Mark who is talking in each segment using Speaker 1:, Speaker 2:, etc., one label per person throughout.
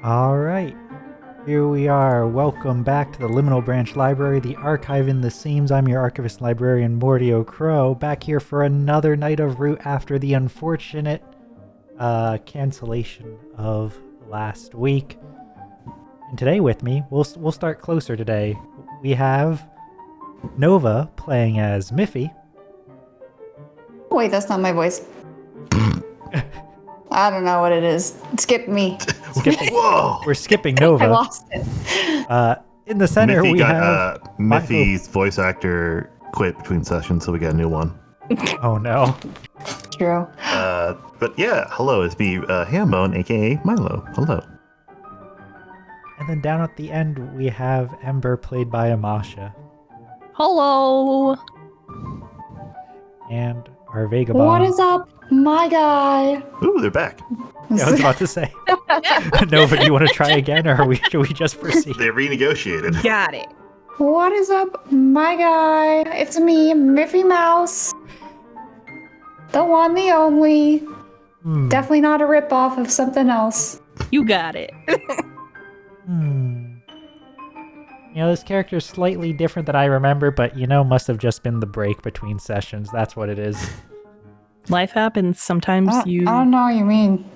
Speaker 1: All right, here we are. Welcome back to the Liminal Branch Library, the archive in the seams. I'm your Archivist Librarian, Mordio Crow, back here for another night of Root after the unfortunate cancellation of last week. And today with me, we'll start closer today. We have Nova playing as Miffy.
Speaker 2: Wait, that's not my voice. I don't know what it is. Skip me.
Speaker 3: Whoa!
Speaker 1: We're skipping Nova.
Speaker 2: I lost it.
Speaker 1: In the center, we have
Speaker 3: Miffy's voice actor quit between sessions, so we got a new one.
Speaker 1: Oh no.
Speaker 2: True.
Speaker 3: But yeah, hello, it's me, Hambone, aka Milo. Hello.
Speaker 1: And then down at the end, we have Ember played by Amasha.
Speaker 4: Hello.
Speaker 1: And our vagabond.
Speaker 2: What is up, my guy?
Speaker 3: Ooh, they're back.
Speaker 1: Yeah, I was about to say. Nova, do you want to try again, or should we just proceed?
Speaker 3: They renegotiated.
Speaker 4: Got it.
Speaker 2: What is up, my guy? It's me, Miffy Mouse. The one, the only. Definitely not a ripoff of something else.
Speaker 4: You got it.
Speaker 1: You know, this character is slightly different than I remember, but must have just been the break between sessions. That's what it is.
Speaker 4: Life happens. Sometimes
Speaker 2: I don't know what you mean.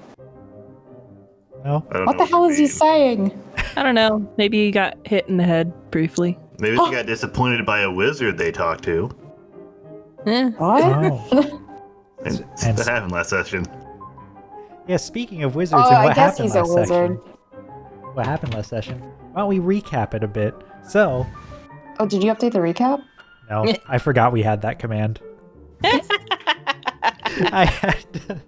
Speaker 1: No?
Speaker 2: What the hell is he saying?
Speaker 4: I don't know. Maybe you got hit in the head briefly.
Speaker 3: Maybe they got disappointed by a wizard they talked to.
Speaker 2: What?
Speaker 1: Oh.
Speaker 3: And that happened last session.
Speaker 1: Yeah, speaking of wizards and
Speaker 2: I
Speaker 1: what
Speaker 2: guess
Speaker 1: happened
Speaker 2: he's a
Speaker 1: last
Speaker 2: wizard.
Speaker 1: session. What happened last session? Why don't we recap it a bit? So...
Speaker 2: Oh, did you update the recap?
Speaker 1: No, I forgot we had that command. I had to...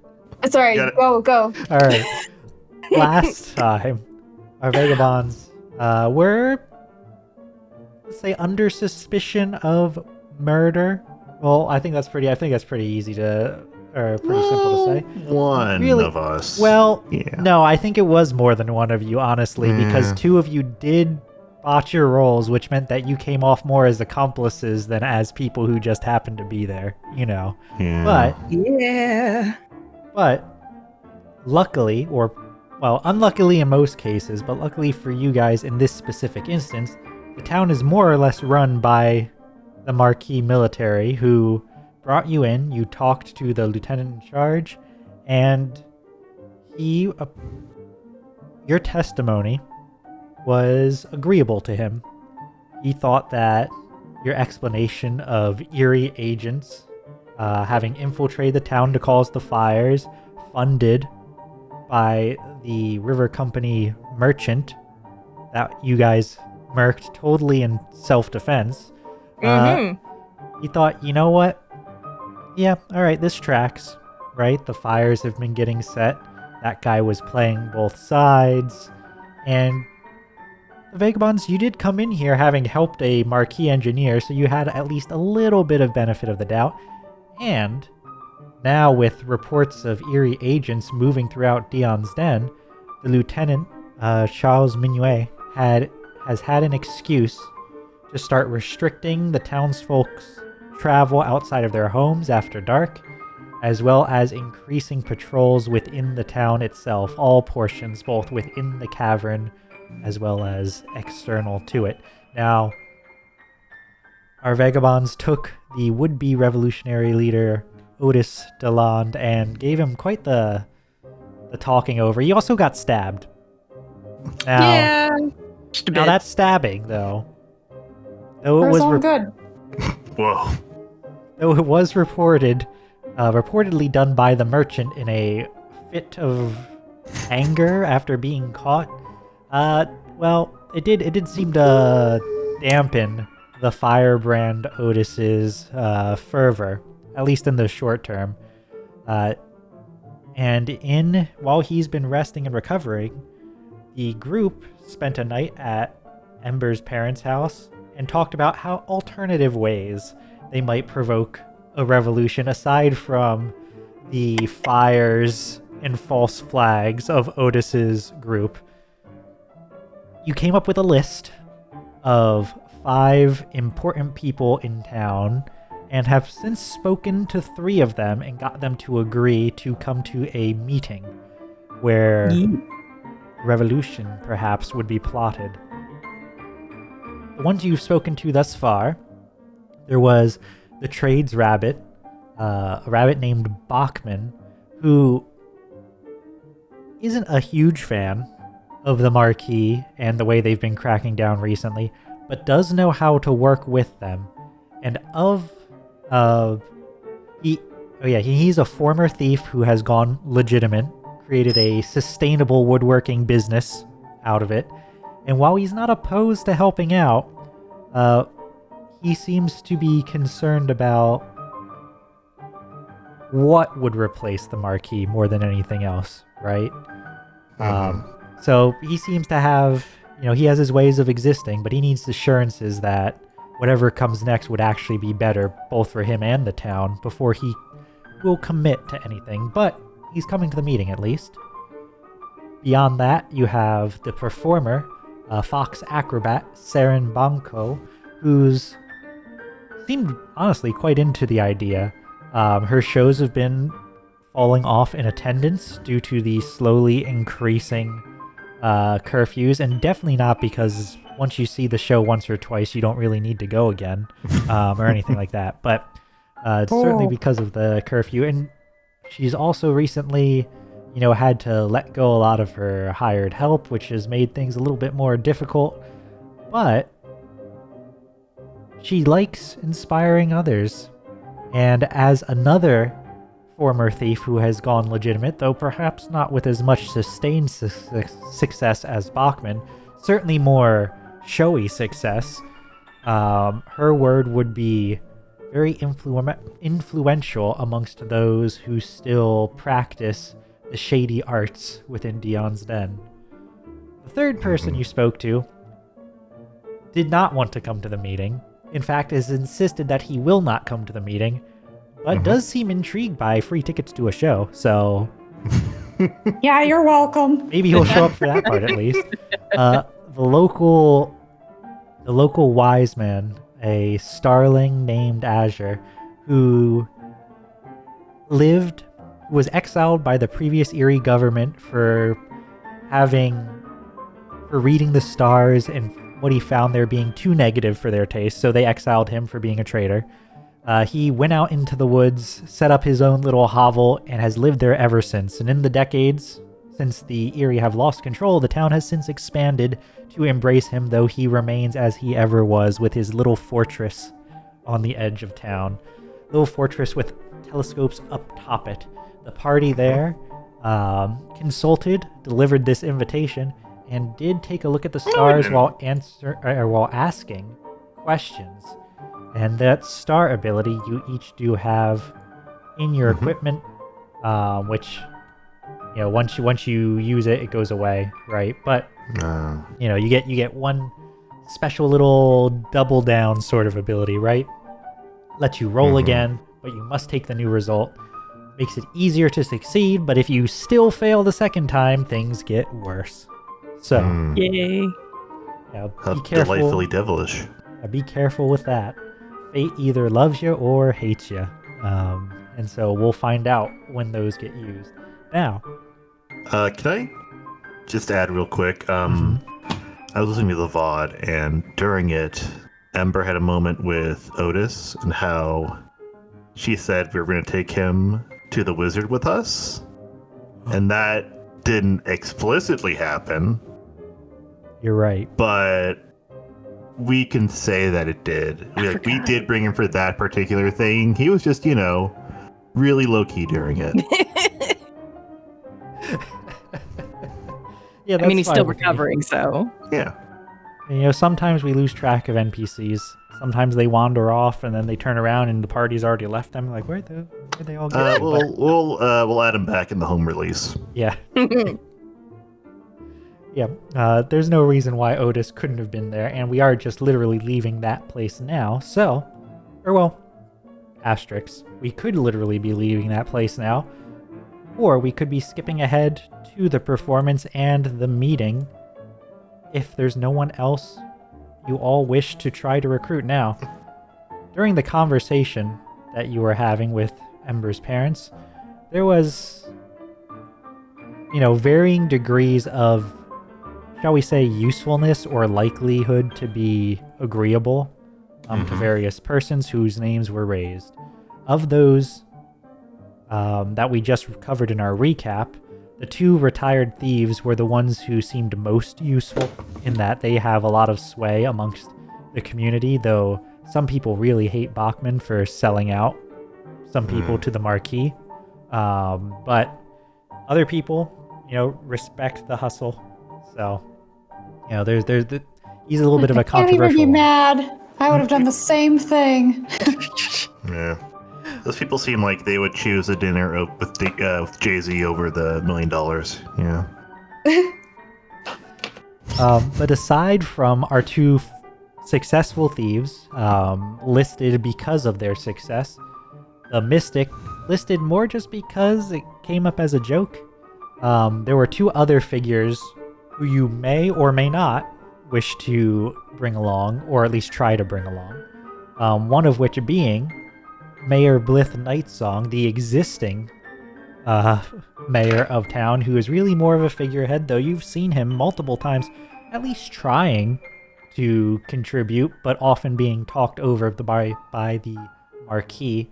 Speaker 2: It's alright, go.
Speaker 1: Alright. Last time, our vagabonds were, let's say, under suspicion of murder. Well, I think that's pretty easy to, or pretty simple to say.
Speaker 3: One
Speaker 1: Really?
Speaker 3: of us.
Speaker 1: Well,
Speaker 3: yeah.
Speaker 1: no, I think it was more than one of you, honestly, because two of you did botch your roles, which meant that you came off more as accomplices than as people who just happened to be there,
Speaker 3: Yeah.
Speaker 1: But luckily, or well, unluckily in most cases, but luckily for you guys in this specific instance, the town is more or less run by the Marquis military who brought you in. You talked to the lieutenant in charge, and your testimony was agreeable to him. He thought that your explanation of eerie agents having infiltrated the town to cause the fires, funded by the river company merchant that you guys murked totally in self-defense. He thought, you know what? Yeah, alright, this tracks, right? The fires have been getting set. That guy was playing both sides. And the vagabonds, you did come in here having helped a Marquis engineer, so you had at least a little bit of benefit of the doubt. And now with reports of eerie agents moving throughout Dion's den, the lieutenant, Charles Minuet, has had an excuse to start restricting the townsfolk's travel outside of their homes after dark, as well as increasing patrols within the town itself, all portions, both within the cavern as well as external to it. Now, our vagabonds took the would-be revolutionary leader, Otis Deland, and gave him quite the talking over. He also got stabbed. Now,
Speaker 4: Just a
Speaker 1: now
Speaker 4: bit.
Speaker 1: that stabbing, though it
Speaker 2: First
Speaker 1: was
Speaker 2: one good.
Speaker 3: Whoa.
Speaker 1: though it was reportedly done by the merchant in a fit of anger after being caught. Well, it did seem to dampen the firebrand Otis's fervor, at least in the short term. And while he's been resting and recovering, the group spent a night at Ember's parents' house and talked about how alternative ways they might provoke a revolution aside from the fires and false flags of Otis's group. You came up with a list of 5 important people in town and have since spoken to 3 of them and got them to agree to come to a meeting where revolution, perhaps, would be plotted. The ones you've spoken to thus far, there was the trades rabbit, a rabbit named Bachman, who isn't a huge fan of the Marquis and the way they've been cracking down recently, but does know how to work with them. And he's a former thief who has gone legitimate, created a sustainable woodworking business out of it. And while he's not opposed to helping out, he seems to be concerned about what would replace the Marquis more than anything else, right? So he seems to have, he has his ways of existing, but he needs assurances that whatever comes next would actually be better, both for him and the town, before he will commit to anything. But he's coming to the meeting, at least. Beyond that, you have the performer, fox acrobat Saren Banco, who's seemed honestly quite into the idea. Her shows have been falling off in attendance due to the slowly increasing curfews, and definitely not because once you see the show once or twice, you don't really need to go again, or anything like that. But it's certainly because of the curfew, and she's also recently, had to let go a lot of her hired help, which has made things a little bit more difficult. But she likes inspiring others, and as another former thief who has gone legitimate, though perhaps not with as much sustained success as Bachman, certainly more showy success, her word would be very influential amongst those who still practice the shady arts within Dion's den. The third person you spoke to did not want to come to the meeting. In fact, has insisted that he will not come to the meeting, but does seem intrigued by free tickets to a show, so...
Speaker 2: Yeah, you're welcome.
Speaker 1: Maybe he'll show up for that part, at least. The local wise man, a starling named Azure, who was exiled by the previous Erie government for reading the stars and what he found there being too negative for their taste, so they exiled him for being a traitor. He went out into the woods, set up his own little hovel, and has lived there ever since. And in the decades since the Erie have lost control, the town has since expanded to embrace him, though he remains as he ever was, with his little fortress on the edge of town. Little fortress with telescopes up top it. The party there consulted, delivered this invitation, and did take a look at the stars while asking questions. And that star ability you each do have in your equipment, which, once you use it, it goes away, right? But you get one special little double down sort of ability, right? Lets you roll again, but you must take the new result. Makes it easier to succeed, but if you still fail the second time, things get worse. So,
Speaker 4: Yay!
Speaker 1: Be careful.
Speaker 3: Delightfully devilish.
Speaker 1: Be careful with that. Fate either loves you or hates you. And so we'll find out when those get used. Now,
Speaker 3: can I just add real quick? I was listening to the VOD, and during it, Ember had a moment with Otis and how she said we were going to take him to the wizard with us. And that didn't explicitly happen.
Speaker 1: You're right.
Speaker 3: But we can say that it did. We did bring him for that particular thing. He was just, really low-key during it.
Speaker 1: Yeah,
Speaker 4: I mean, he's still recovering, so...
Speaker 3: Yeah.
Speaker 1: And, sometimes we lose track of NPCs. Sometimes they wander off, and then they turn around, and the party's already left them. Like, where'd they all go?
Speaker 3: We'll add him back in the home release.
Speaker 1: Yeah. Yeah, there's no reason why Otis couldn't have been there, and we are just literally leaving that place now, so... asterisks. We could literally be leaving that place now, or we could be skipping ahead to the performance and the meeting if there's no one else you all wish to try to recruit now. During the conversation that you were having with Ember's parents, there was, varying degrees of shall we say, usefulness or likelihood to be agreeable to various persons whose names were raised. Of those that we just covered in our recap, the 2 retired thieves were the ones who seemed most useful in that they have a lot of sway amongst the community, though some people really hate Bachman for selling out some people to the Marquis. But other people, respect the hustle. So, he's a little bit of a controversial
Speaker 2: Can't even be
Speaker 1: one.
Speaker 2: mad. I would have done the same thing.
Speaker 3: Yeah. Those people seem like they would choose a dinner with Jay-Z over the $1 million. Yeah.
Speaker 1: But aside from our 2 successful thieves, listed because of their success, the Mystic listed more just because it came up as a joke. There were 2 other figures who you may or may not wish to bring along, or at least try to bring along. One of which being Mayor Blith Nightsong, the existing mayor of town, who is really more of a figurehead, though you've seen him multiple times at least trying to contribute, but often being talked over by the Marquis.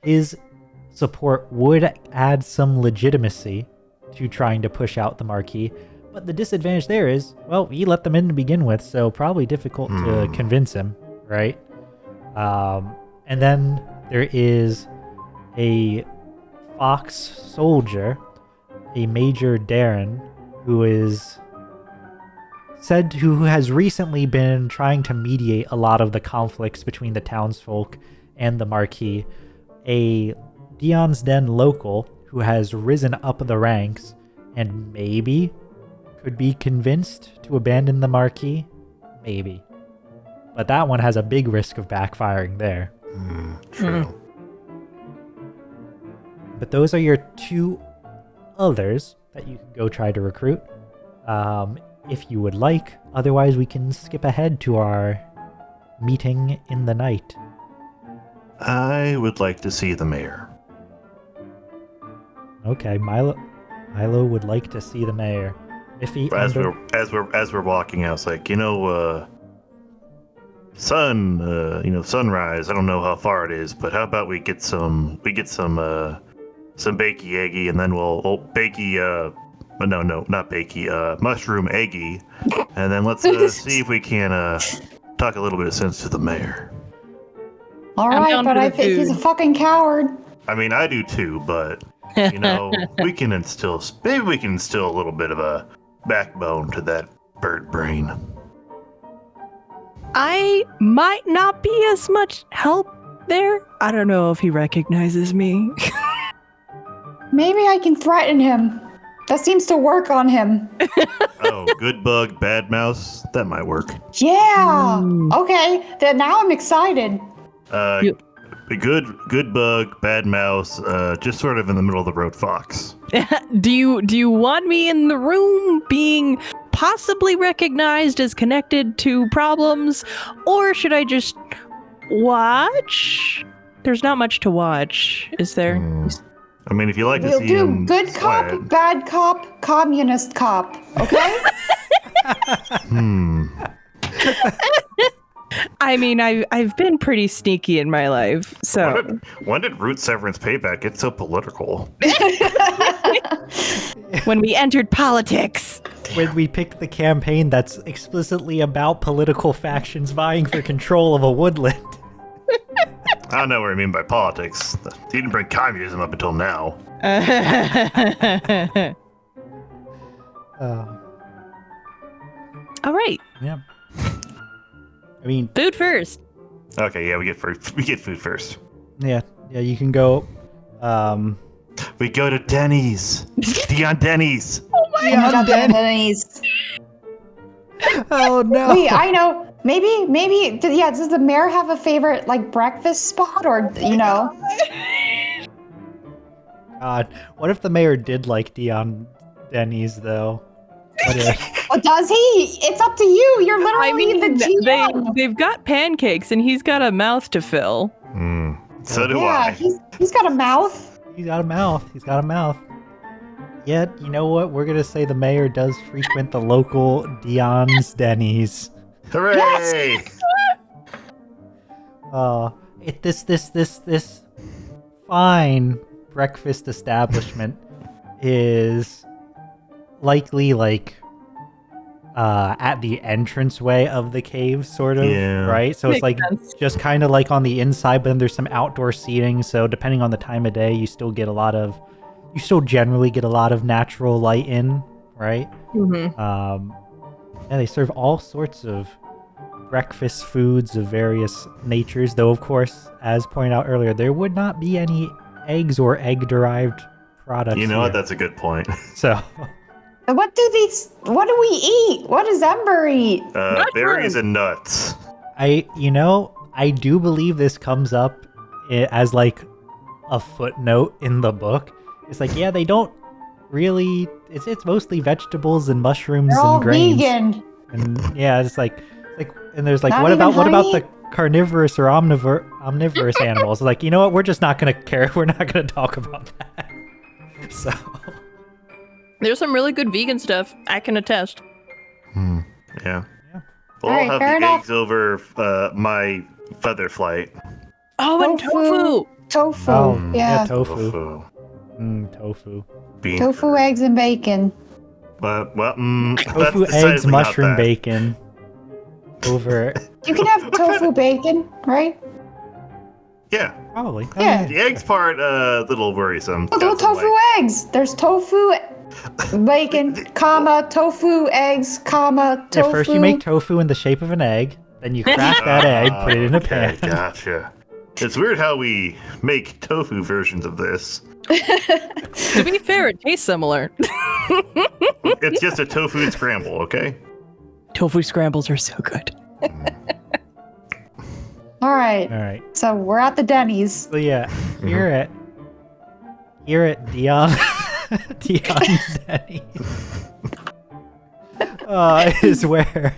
Speaker 1: His support would add some legitimacy to trying to push out the Marquis, but the disadvantage there is, well, he let them in to begin with, so probably difficult to convince him, right? And then there is a Fox soldier, a Major Darren, who has recently been trying to mediate a lot of the conflicts between the townsfolk and the Marquis. A Dion's Den local who has risen up the ranks and maybe could be convinced to abandon the Marquis. Maybe. But that one has a big risk of backfiring there.
Speaker 3: True.
Speaker 1: But those are your 2 others that you can go try to recruit. If you would like. Otherwise, we can skip ahead to our meeting in the night.
Speaker 3: I would like to see the mayor.
Speaker 1: Okay, Milo would like to see the mayor. Miffy,
Speaker 3: As we're walking out, it's like, sunrise. I don't know how far it is, but how about we get some bakey eggy, and then we'll not bakey, mushroom eggy, and then let's see if we can talk a little bit of sense to the mayor.
Speaker 2: All right, but I think he's a fucking coward.
Speaker 3: I mean, I do too, but we can instill a little bit of a backbone to that bird brain.
Speaker 4: I might not be as much help there. I don't know if he recognizes me.
Speaker 2: Maybe I can threaten him. That seems to work on him.
Speaker 3: Oh, good bug, bad mouse. That might work.
Speaker 2: Yeah. Okay. Then now I'm excited.
Speaker 3: The good bug, bad mouse. Just sort of in the middle of the road, fox.
Speaker 4: Do you want me in the room being possibly recognized as connected to problems, or should I just watch? There's not much to watch, is there?
Speaker 3: I mean, if you like to
Speaker 2: We'll
Speaker 3: see
Speaker 2: do
Speaker 3: him
Speaker 2: good cop,
Speaker 3: sled.
Speaker 2: bad cop, communist cop. Okay?
Speaker 4: I mean, I've been pretty sneaky in my life, so.
Speaker 3: When did Root Severance Payback get so political?
Speaker 4: When we entered politics.
Speaker 1: When we picked the campaign that's explicitly about political factions vying for control of a woodland.
Speaker 3: I don't know what I mean by politics. He didn't bring communism up until now.
Speaker 4: All right.
Speaker 1: Yeah. I mean,
Speaker 4: Food first.
Speaker 3: Okay, yeah, we get food first.
Speaker 1: Yeah, you can go.
Speaker 3: We go to Denny's. Dion Denny's.
Speaker 2: Oh my God, Denny's.
Speaker 1: Oh no.
Speaker 2: Wait, I know. Maybe. Does the mayor have a favorite breakfast spot, or
Speaker 1: God, what if the mayor did like Dion Denny's though? What if?
Speaker 2: Oh, does he? It's up to you. You're literally the GM.
Speaker 4: They've got pancakes, and he's got a mouth to fill.
Speaker 3: So do
Speaker 2: Yeah,
Speaker 3: I.
Speaker 2: he's got a mouth.
Speaker 1: He's got a mouth. Yeah, you know what? We're gonna say the mayor does frequent the local Dion's Denny's.
Speaker 3: Hooray!
Speaker 1: This fine breakfast establishment is likely like at the entranceway of the cave, sort of,
Speaker 3: Yeah.
Speaker 1: right? So it's
Speaker 4: Makes
Speaker 1: like
Speaker 4: sense.
Speaker 1: just kind of like on the inside, but then there's some outdoor seating. So depending on the time of day, you still generally get a lot of natural light in, right?
Speaker 4: Mm-hmm.
Speaker 1: Yeah, they serve all sorts of breakfast foods of various natures, though of course, as pointed out earlier, there would not be any eggs or egg-derived products.
Speaker 3: You know what?
Speaker 1: here.
Speaker 3: That's a good point.
Speaker 1: So
Speaker 2: What do we eat? What does Ember eat?
Speaker 3: Berries and nuts.
Speaker 1: I do believe this comes up as like a footnote in the book. It's like, yeah, they don't really. It's mostly vegetables and mushrooms
Speaker 2: They're all
Speaker 1: and grains.
Speaker 2: vegan.
Speaker 1: And yeah, it's like, and there's like,
Speaker 2: Not
Speaker 1: what
Speaker 2: even
Speaker 1: about
Speaker 2: honey?
Speaker 1: the carnivorous or omnivorous animals? Like, you know what? We're just not gonna care. We're not gonna talk about that. So
Speaker 4: There's some really good vegan stuff. I can attest.
Speaker 3: Yeah.
Speaker 1: Yeah.
Speaker 3: Well,
Speaker 2: Alright,
Speaker 3: I'll
Speaker 2: fair
Speaker 3: have the
Speaker 2: enough.
Speaker 3: eggs over my feather flight.
Speaker 4: Oh, and tofu.
Speaker 2: Tofu.
Speaker 1: Oh,
Speaker 2: yeah.
Speaker 1: tofu.
Speaker 3: Tofu.
Speaker 1: Tofu.
Speaker 3: Bean
Speaker 2: Tofu,
Speaker 3: curd.
Speaker 2: eggs, and bacon.
Speaker 1: Tofu,
Speaker 3: that's
Speaker 1: eggs,
Speaker 3: decidedly not
Speaker 1: mushroom,
Speaker 3: that.
Speaker 1: bacon. Over
Speaker 2: You can have tofu bacon, right?
Speaker 3: Yeah.
Speaker 1: probably. Oh,
Speaker 2: Yeah.
Speaker 3: The eggs part, a little worrisome.
Speaker 2: Oh,
Speaker 3: Got some,
Speaker 2: tofu
Speaker 3: like-
Speaker 2: eggs. There's tofu, bacon, comma, tofu, eggs, comma,
Speaker 1: Yeah,
Speaker 2: tofu.
Speaker 1: first you make tofu in the shape of an egg, then you crack that egg, put it in a
Speaker 3: Okay,
Speaker 1: pan.
Speaker 3: Gotcha. It's weird how we make tofu versions of this.
Speaker 4: To be fair, it tastes similar.
Speaker 3: It's just a tofu scramble, okay?
Speaker 4: Tofu scrambles are so good.
Speaker 2: All right.
Speaker 1: All right.
Speaker 2: So we're at the Denny's.
Speaker 1: So yeah, here at Dion Dion's Denny's is where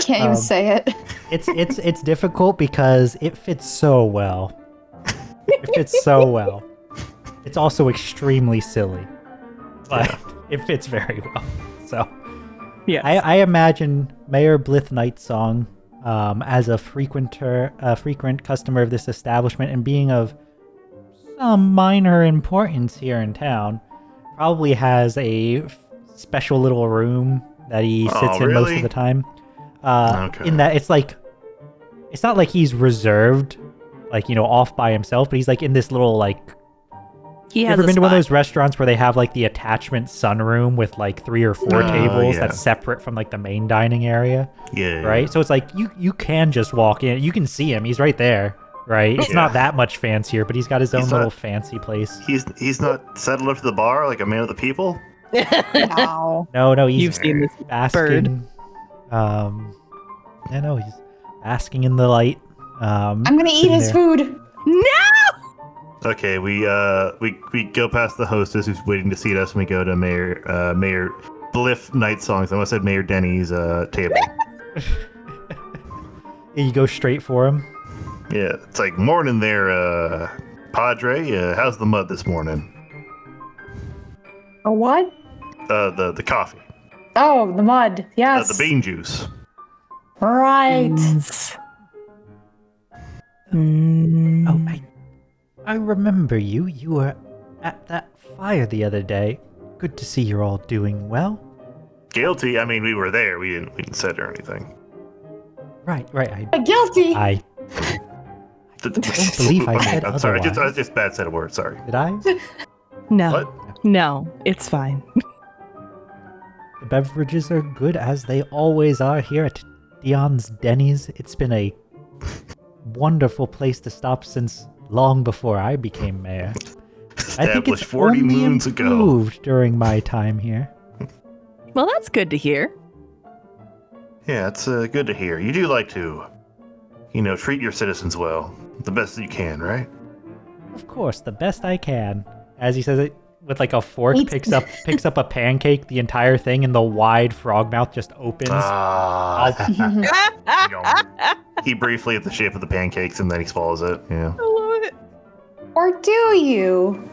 Speaker 2: Can't even say it.
Speaker 1: it's difficult because it fits so well. It fits so well. It's also extremely silly, but it fits very well. So
Speaker 4: Yeah.
Speaker 1: I imagine Mayor Blith Nightsong as a frequent customer of this establishment and being of some minor importance here in town, probably has a special little room that he sits in most
Speaker 3: really?
Speaker 1: of the time.
Speaker 3: Okay.
Speaker 1: In that it's not like he's reserved, like, off by himself, but he's like in this little like.
Speaker 4: He
Speaker 1: You
Speaker 4: has
Speaker 1: ever
Speaker 4: a
Speaker 1: been to one of
Speaker 4: spot.
Speaker 1: those restaurants where they have like the attachment sunroom with like 3 or 4 tables
Speaker 3: yeah.
Speaker 1: that's separate from like the main dining area,
Speaker 3: Yeah.
Speaker 1: right? So it's like you can just walk in, you can see him, he's right there, right? It's
Speaker 3: Yeah.
Speaker 1: not that much fancier, but he's got his own
Speaker 3: He's
Speaker 1: little
Speaker 3: not-
Speaker 1: fancy place.
Speaker 3: He's not settled up to the bar like a man of the people.
Speaker 2: Wow.
Speaker 1: No, he's
Speaker 4: You've seen this
Speaker 1: basking.
Speaker 4: bird.
Speaker 1: He's basking in the light.
Speaker 2: I'm gonna eat
Speaker 1: sitting
Speaker 2: his
Speaker 1: there.
Speaker 2: food.
Speaker 3: Okay, we go past the hostess who's waiting to seat us, and we go to Mayor Bliff Night Songs. I almost said Mayor Denny's table.
Speaker 1: You go straight for him.
Speaker 3: Yeah, it's like morning there, Padre. How's the mud this morning?
Speaker 2: A what?
Speaker 3: The coffee,
Speaker 2: Oh, the mud. Yes.
Speaker 3: the bean juice.
Speaker 2: Right.
Speaker 1: Oh, I remember you. You were at that fire the other day. Good to see you're all doing well.
Speaker 3: Guilty. I mean, we were there. We didn't say it or anything.
Speaker 1: Right.
Speaker 2: Guilty.
Speaker 1: I don't believe I said
Speaker 3: I'm sorry.
Speaker 1: otherwise.
Speaker 3: Just bad set of words. Sorry.
Speaker 1: Did I?
Speaker 4: No.
Speaker 3: What?
Speaker 4: No, it's fine.
Speaker 1: The beverages are good as they always are here at Dion's Denny's. It's been a wonderful place to stop since long before I became mayor. I think
Speaker 3: Established
Speaker 1: it's
Speaker 3: 40
Speaker 1: only
Speaker 3: moons ago.
Speaker 1: improved during my time here.
Speaker 4: Well, that's good to hear.
Speaker 3: Yeah, it's good to hear. You do like to, treat your citizens well, the best that you can, right?
Speaker 1: Of course, the best I can. As he says it with like a fork,
Speaker 2: Eats-
Speaker 1: picks up a pancake, the entire thing, and the wide frog mouth just opens.
Speaker 3: He briefly at the shape of the pancakes and then he swallows it. Yeah.
Speaker 4: I love it.
Speaker 2: Or do you?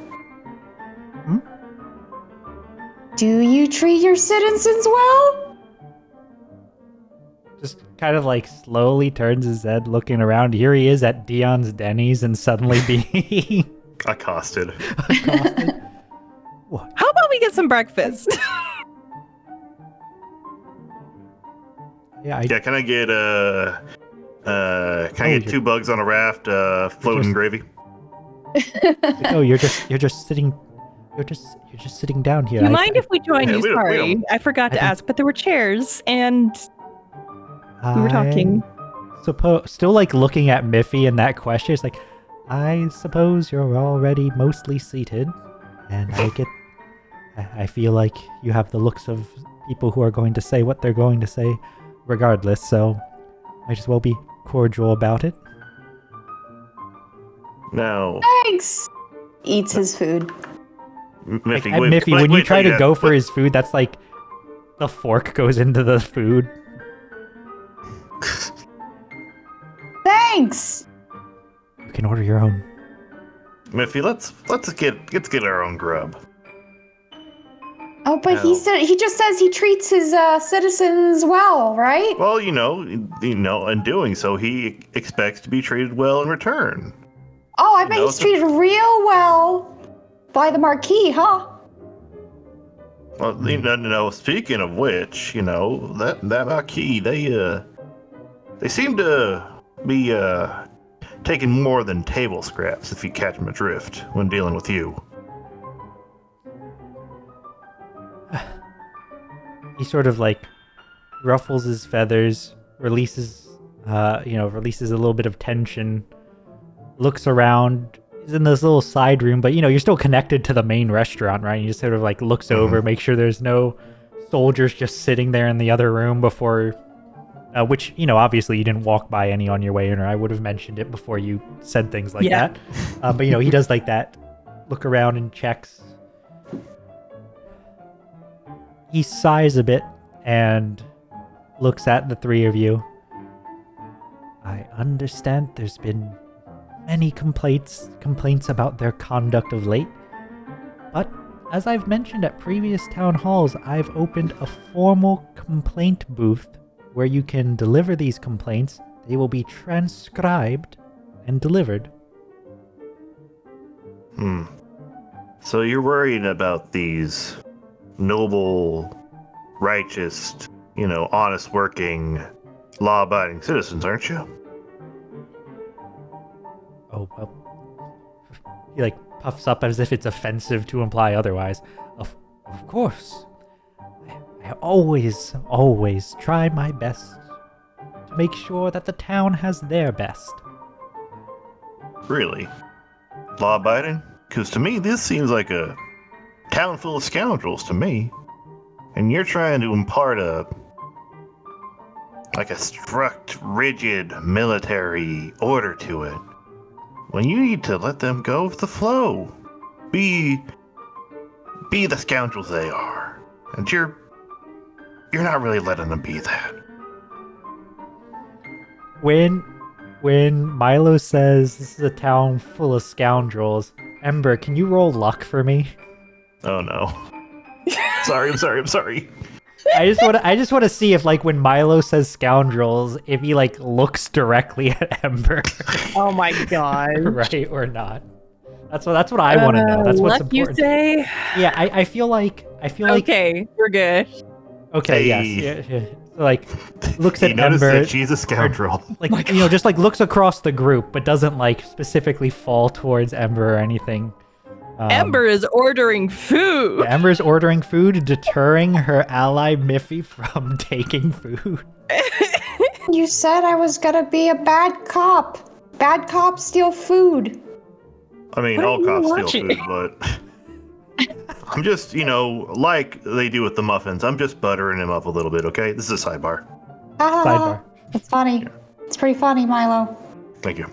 Speaker 2: Do you treat your citizens well?
Speaker 1: Just kind of like slowly turns his head looking around. Here he is at Dion's Denny's and suddenly being
Speaker 3: Accosted.
Speaker 1: accosted. What?
Speaker 4: How about we get some breakfast?
Speaker 1: Yeah,
Speaker 3: Yeah, can I get
Speaker 1: you're-
Speaker 3: 2 bugs on a raft, floating gravy?
Speaker 1: oh, you're just sitting sitting down here.
Speaker 4: Do you mind if we join
Speaker 3: Yeah,
Speaker 4: you?
Speaker 3: we don't-
Speaker 4: Sorry, I forgot to ask, but there were chairs and we were talking.
Speaker 1: Still like looking at Miffy and that question. It's like, I suppose you're already mostly seated, and I feel like you have the looks of people who are going to say what they're going to say regardless, so might as well be cordial about it.
Speaker 3: No.
Speaker 2: Thanks. Eats his food.
Speaker 3: Miffy,
Speaker 1: And Miffy, when you try to go for his food, that's like the fork goes into the food.
Speaker 2: Thanks.
Speaker 1: You can order your own.
Speaker 3: Miffy, let's get our own grub.
Speaker 2: Oh, but
Speaker 3: No.
Speaker 2: he just says he treats his citizens well, right?
Speaker 3: Well, in doing so, he expects to be treated well in return.
Speaker 2: Oh, I bet
Speaker 3: No,
Speaker 2: he's treated real well by the Marquis, huh?
Speaker 3: Well, no. Speaking of which, that Marquis, they seem to be taking more than table scraps, if you catch my drift, when dealing with you.
Speaker 1: He sort of like ruffles his feathers, releases a little bit of tension, looks around. He's in this little side room, but you're still connected to the main restaurant, right? He just sort of like looks over, make sure there's no soldiers just sitting there in the other room before, which, obviously you didn't walk by any on your way in, or I would have mentioned it before you said things like that. But, he does like that, look around and checks. He sighs a bit and looks at the three of you. I understand there's been many complaints about their conduct of late, but as I've mentioned at previous town halls, I've opened a formal complaint booth where you can deliver these complaints. They will be transcribed and delivered.
Speaker 3: So you're worried about these noble, righteous, honest working, law-abiding citizens, aren't you?
Speaker 1: Oh, well. He like puffs up as if it's offensive to imply otherwise. Of course. I always try my best to make sure that the town has their best.
Speaker 3: Really? Law-abiding? Because to me, this seems like a town full of scoundrels to me. And you're trying to impart a strict, rigid military order to it. When you need to let them go with the flow. Be the scoundrels they are. And you're not really letting them be that.
Speaker 1: When Milo says this is a town full of scoundrels, Ember, can you roll luck for me?
Speaker 3: Oh no. I'm sorry.
Speaker 1: I just want to see if like when Milo says scoundrels, if he like looks directly at Ember.
Speaker 4: Oh my god.
Speaker 1: Right or not. That's what I want to know. That's what's
Speaker 4: luck, you
Speaker 1: important.
Speaker 4: say?
Speaker 1: Yeah, I feel like
Speaker 4: Okay, we're good.
Speaker 1: okay,
Speaker 3: Hey.
Speaker 1: yes. Yeah. So, like looks at
Speaker 3: You notice
Speaker 1: Ember,
Speaker 3: that she's a scoundrel.
Speaker 1: like just like looks across the group, but doesn't like specifically fall towards Ember or anything.
Speaker 4: Ember is ordering food.
Speaker 1: Yeah, Ember's ordering food, deterring her ally Miffy from taking food.
Speaker 2: You said I was gonna be a bad cop. Bad cops steal food.
Speaker 3: I mean,
Speaker 4: What are
Speaker 3: all
Speaker 4: you
Speaker 3: cops
Speaker 4: watching?
Speaker 3: steal food, but I'm just, like they do with the muffins, I'm just buttering them up a little bit, okay? This is a sidebar.
Speaker 1: Sidebar.
Speaker 2: It's funny. It's pretty funny, Milo.
Speaker 3: Thank you.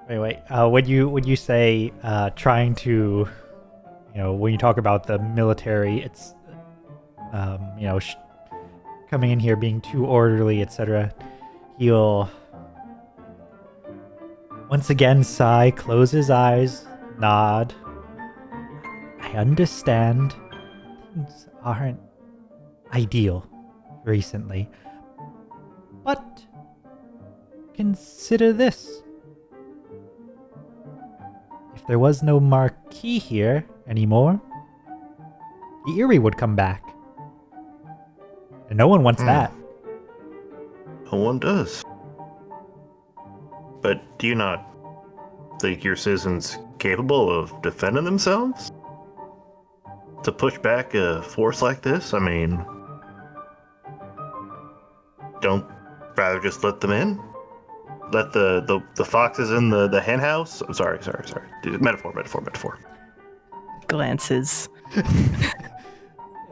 Speaker 1: Anyway, would you say trying to, when you talk about the military, it's, coming in here being too orderly, etc. He'll once again sigh, close his eyes, nod. I understand things aren't ideal recently, but consider this. If there was no Marquis here anymore, the Eerie would come back. And no one wants that.
Speaker 3: No one does. But do you not think your citizens capable of defending themselves? To push back a force like this? I mean, don't rather just let them in? Let the foxes in the hen house? I'm sorry. Metaphor.
Speaker 4: Glances.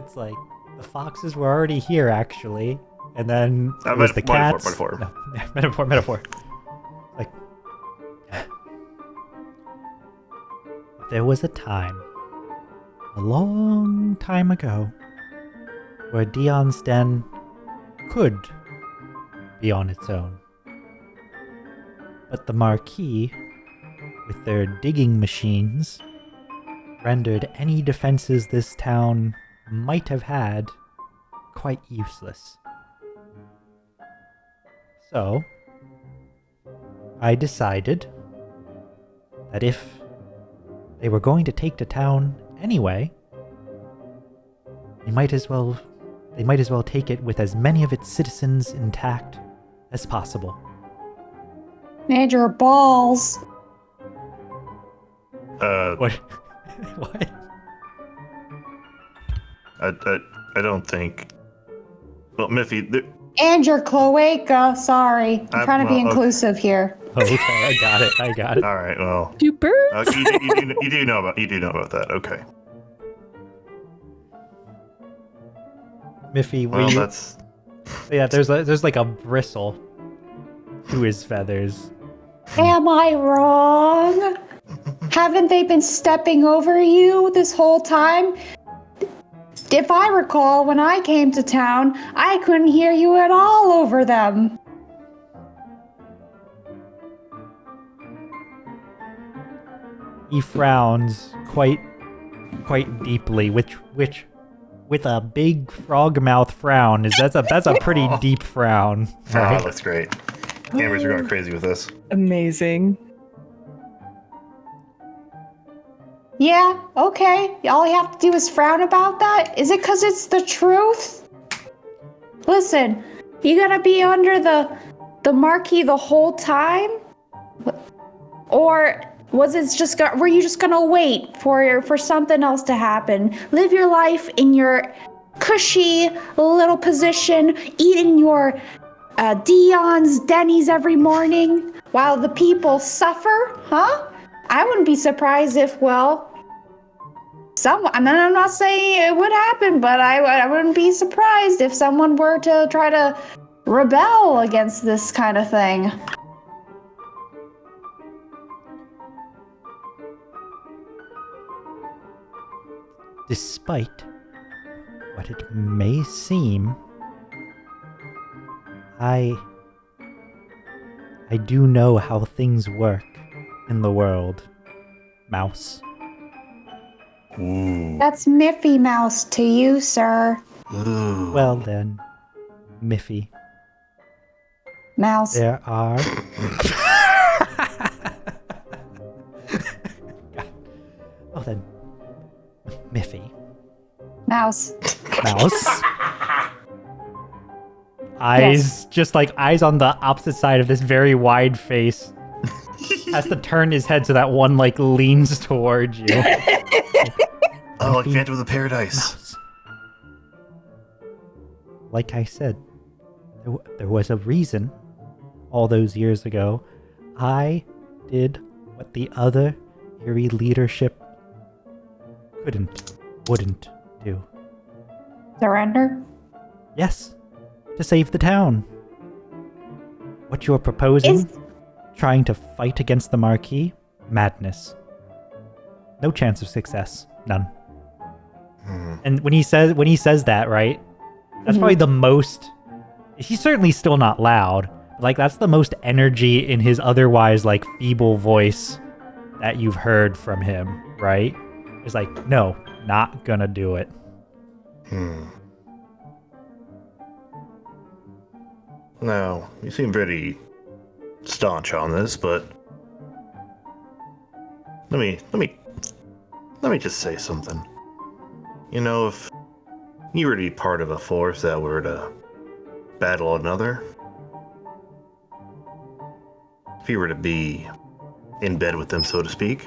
Speaker 1: It's like, the foxes were already here, actually. And then it was the
Speaker 3: metaphor,
Speaker 1: cats.
Speaker 3: metaphor.
Speaker 1: No, metaphor. Like, there was a time, a long time ago, where Dion's den could be on its own. But the Marquis, with their digging machines, rendered any defenses this town might have had quite useless. So, I decided that if they were going to take the town anyway, they might as well take it with as many of its citizens intact as possible.
Speaker 2: Major balls.
Speaker 1: What? What?
Speaker 3: I don't think. Well, Miffy.
Speaker 2: And your cloaca. Sorry. I'm trying to be inclusive here.
Speaker 1: Okay, I got it.
Speaker 3: All right. Well.
Speaker 4: Do birds?
Speaker 3: You do know about that. Okay.
Speaker 1: Miffy,
Speaker 3: Well, that's.
Speaker 1: Yeah, there's like a bristle to his feathers.
Speaker 2: Am I wrong? Haven't they been stepping over you this whole time? If I recall, when I came to town, I couldn't hear you at all over them.
Speaker 1: He frowns quite deeply, which with a big frog mouth frown that's a pretty deep frown. Right?
Speaker 3: Oh, that's great. Cameras are going crazy with this.
Speaker 4: Amazing.
Speaker 2: Yeah, okay. All you have to do is frown about that? Is it because it's the truth? Listen, you gonna be under the Marquis the whole time? Or was it just were you just gonna wait for something else to happen? Live your life in your cushy little position, eating your Dion's Denny's every morning while the people suffer? Huh? I wouldn't be surprised if, well, I'm not saying it would happen, but I wouldn't be surprised if someone were to try to rebel against this kind of thing.
Speaker 1: Despite what it may seem, I do know how things work in the world, Mouse.
Speaker 3: Ooh.
Speaker 2: That's Miffy Mouse to you, sir.
Speaker 3: Ooh.
Speaker 1: Well then, Miffy,
Speaker 2: Mouse.
Speaker 1: there are... Well then, Miffy.
Speaker 2: Mouse.
Speaker 1: Mouse. Eyes, just like eyes on the opposite side of this very wide face. Has to turn his head so that one like leans towards you.
Speaker 3: Oh, like Phantom of the Paradise.
Speaker 1: Mouse. Like I said, there was a reason all those years ago I did what the other Eerie leadership wouldn't do.
Speaker 2: Surrender?
Speaker 1: Yes, to save the town. What you're proposing, trying to fight against the Marquis, madness. No chance of success, none. And when he says that, right, that's probably the most. He's certainly still not loud. Like that's the most energy in his otherwise like feeble voice that you've heard from him, right? He's like, no, not gonna do it.
Speaker 3: No, you seem very staunch on this, but let me just say something. You know, if you were to be part of a force that were to battle another, if you were to be in bed with them, so to speak,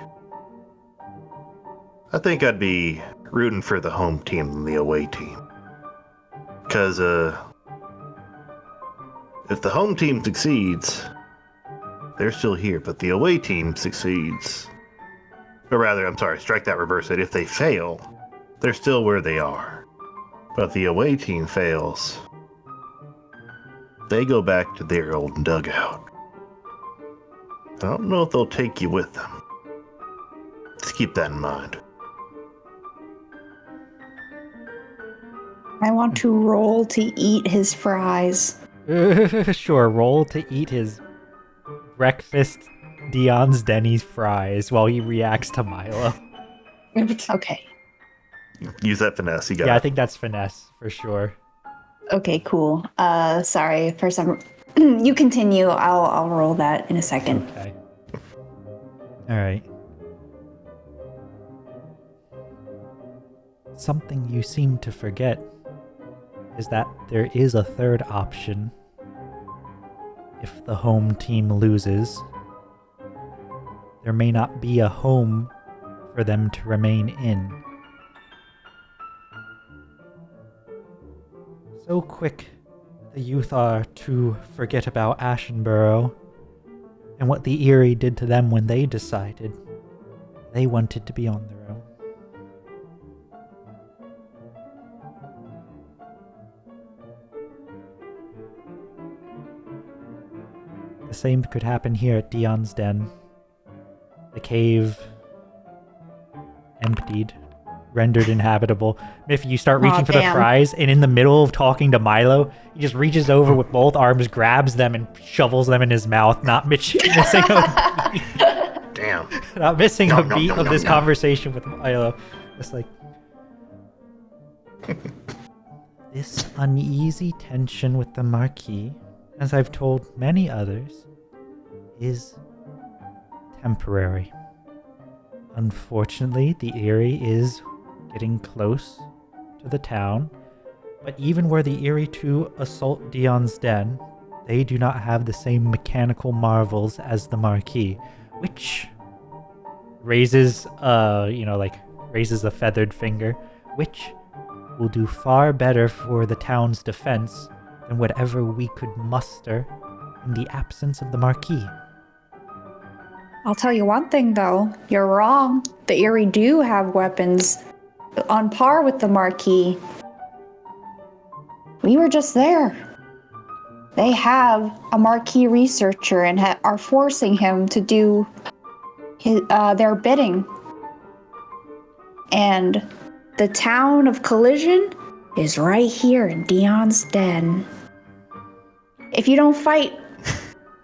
Speaker 3: I think I'd be rooting for the home team than the away team. Because, if the home team succeeds, they're still here, but the away team succeeds. Or rather, I'm sorry, strike that, reverse it. If they fail, they're still where they are. But if the away team fails, they go back to their old dugout. I don't know if they'll take you with them. Just keep that in mind.
Speaker 2: I want to roll to eat his fries.
Speaker 1: Sure, roll to eat his breakfast Dion's Denny's fries while he reacts to Milo.
Speaker 2: Okay.
Speaker 3: Use that finesse, you got
Speaker 1: Yeah, I
Speaker 3: it.
Speaker 1: think that's finesse for sure.
Speaker 2: Okay, cool. Sorry for some. You continue. I'll roll that in a second.
Speaker 1: Okay. All right. Something you seem to forget is that there is a third option. If the home team loses, there may not be a home for them to remain in. So quick the youth are to forget about Ashenborough and what the Eerie did to them when they decided they wanted to be on their own. The same could happen here at Dion's Den. The cave emptied, rendered inhabitable. If you start reaching for the
Speaker 2: damn.
Speaker 1: fries, and in the middle of talking to Milo, he just reaches over with both arms, grabs them, and shovels them in his mouth, not missing a beat,
Speaker 3: Damn.
Speaker 1: not missing a
Speaker 3: Nom, nom,
Speaker 1: beat
Speaker 3: nom,
Speaker 1: of
Speaker 3: nom,
Speaker 1: this
Speaker 3: nom.
Speaker 1: conversation with Milo. Just like this uneasy tension with the Marquis, as I've told many others, is temporary. Unfortunately, the Eerie is getting close to the town, but even were the Eerie to assault Dion's Den, they do not have the same mechanical marvels as the Marquis, which raises a feathered finger, which will do far better for the town's defense than whatever we could muster in the absence of the Marquis.
Speaker 2: I'll tell you one thing, though. You're wrong. The Eerie do have weapons on par with the Marquis. We were just there. They have a Marquis researcher and are forcing him to do their bidding. And the town of Collision is right here in Dion's Den. If you don't fight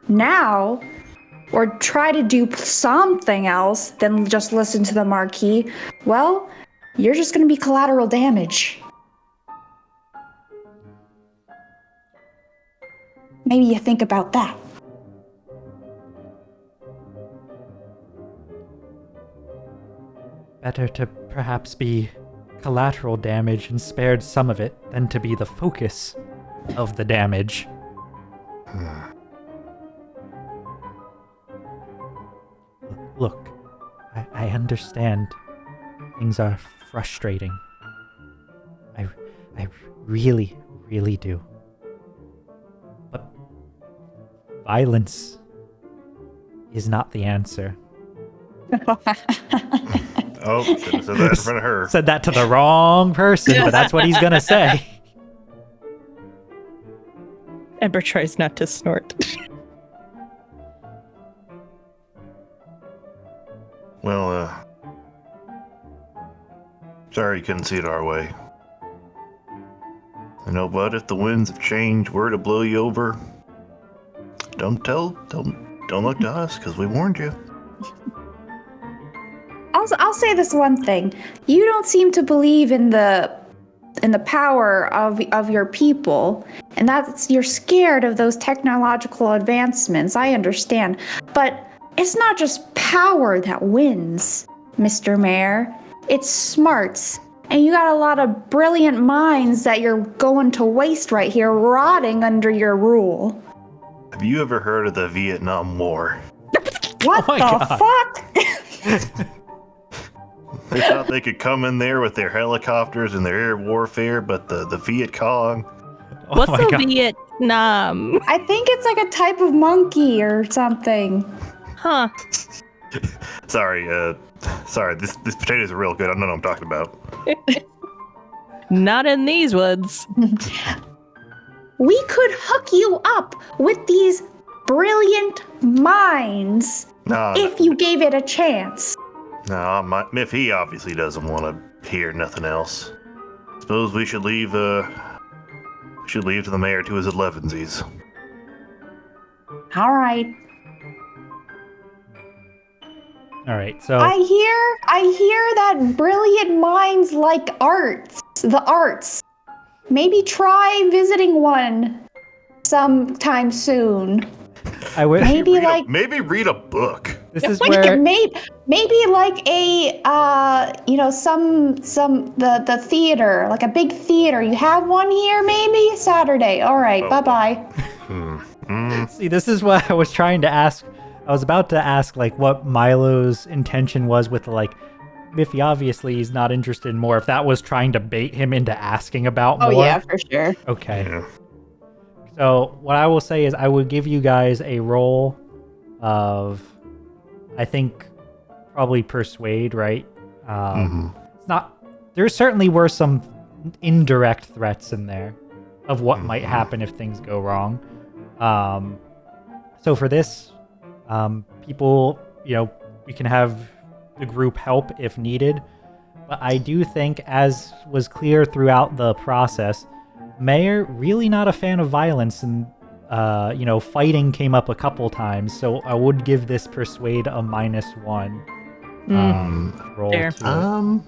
Speaker 2: now, or try to do something else than just listen to the Marquis, well, you're just going to be collateral damage. Maybe you think about that.
Speaker 1: Better to perhaps be collateral damage and spared some of it than to be the focus of the damage. Look, I understand things are frustrating. I really, really do. But violence is not the answer.
Speaker 3: Oh, shouldn't have said that in front of her.
Speaker 1: Said that to the wrong person, but that's what he's gonna say.
Speaker 4: Ember tries not to snort.
Speaker 3: Well, sorry you couldn't see it our way. You know, but if the winds of change were to blow you over, don't look to us, because we warned you.
Speaker 2: I'll say this one thing. You don't seem to believe in the power of your people, and that's you're scared of those technological advancements. I understand, but it's not just power that wins, Mr. Mayor. It's smarts, and you got a lot of brilliant minds that you're going to waste right here, rotting under your rule.
Speaker 3: Have you ever heard of the Vietnam War?
Speaker 2: What
Speaker 1: Oh my
Speaker 2: the fuck?
Speaker 3: They thought they could come in there with their helicopters and their air warfare, but the Viet Cong.
Speaker 1: Oh
Speaker 4: What's
Speaker 1: my
Speaker 4: a
Speaker 1: God.
Speaker 4: Vietnam?
Speaker 2: I think it's like a type of monkey or something.
Speaker 4: Huh.
Speaker 3: Sorry, this potatoes are real good. I don't know what I'm talking about.
Speaker 4: Not in these woods.
Speaker 2: We could hook you up with these brilliant minds
Speaker 3: No,
Speaker 2: if you gave it a chance.
Speaker 3: He obviously doesn't want to hear nothing else. Suppose we should leave to the mayor to his 11sies.
Speaker 2: All right.
Speaker 1: All right, so
Speaker 2: I hear that brilliant minds like the arts. Maybe try visiting one sometime soon.
Speaker 1: I would.
Speaker 3: Maybe read a book.
Speaker 1: This is where
Speaker 2: Maybe like a the theater, like a big theater. You have one here, maybe Saturday. All right,
Speaker 3: Oh.
Speaker 2: bye-bye.
Speaker 1: See, this is what I was trying to ask. I was about to ask, like, what Milo's intention was with, like, Miffy obviously is not interested in more. If that was trying to bait him into asking about more.
Speaker 2: Oh yeah, for sure.
Speaker 1: Okay.
Speaker 3: Yeah.
Speaker 1: So what I will say is I would give you guys a roll of, I think, probably persuade, right? It's not. There certainly were some indirect threats in there of what might happen if things go wrong. So for this, people, we can have the group help if needed. But I do think, as was clear throughout the process, Mayor really not a fan of violence, and fighting came up a couple times. So I would give this persuade a -1 roll
Speaker 4: Fair.
Speaker 1: to it.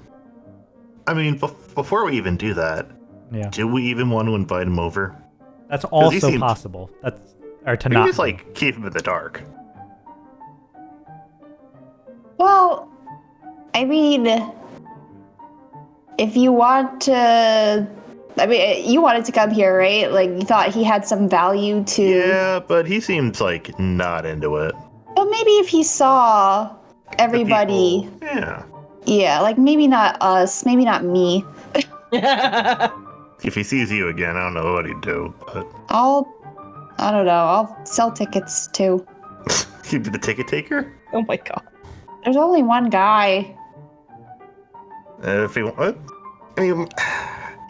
Speaker 3: I mean, before we even do that,
Speaker 1: Yeah,
Speaker 3: do we even want to invite him over?
Speaker 1: that's also
Speaker 3: he seems-
Speaker 1: possible. That's or to
Speaker 3: Maybe
Speaker 1: not.
Speaker 3: just like keep him in the dark.
Speaker 2: Well, I mean, if you want to, you wanted to come here, right? Like, you thought he had some value to.
Speaker 3: Yeah, but he seems like not into it.
Speaker 2: But maybe if he saw
Speaker 3: The
Speaker 2: everybody,
Speaker 3: people- yeah.
Speaker 2: yeah, like maybe not us, maybe not me.
Speaker 3: If he sees you again, I don't know what he'd do, but
Speaker 2: I don't know, I'll sell tickets too.
Speaker 3: he'd be the ticket taker.
Speaker 4: Oh my god.
Speaker 2: There's only one guy.
Speaker 3: If he what? I mean,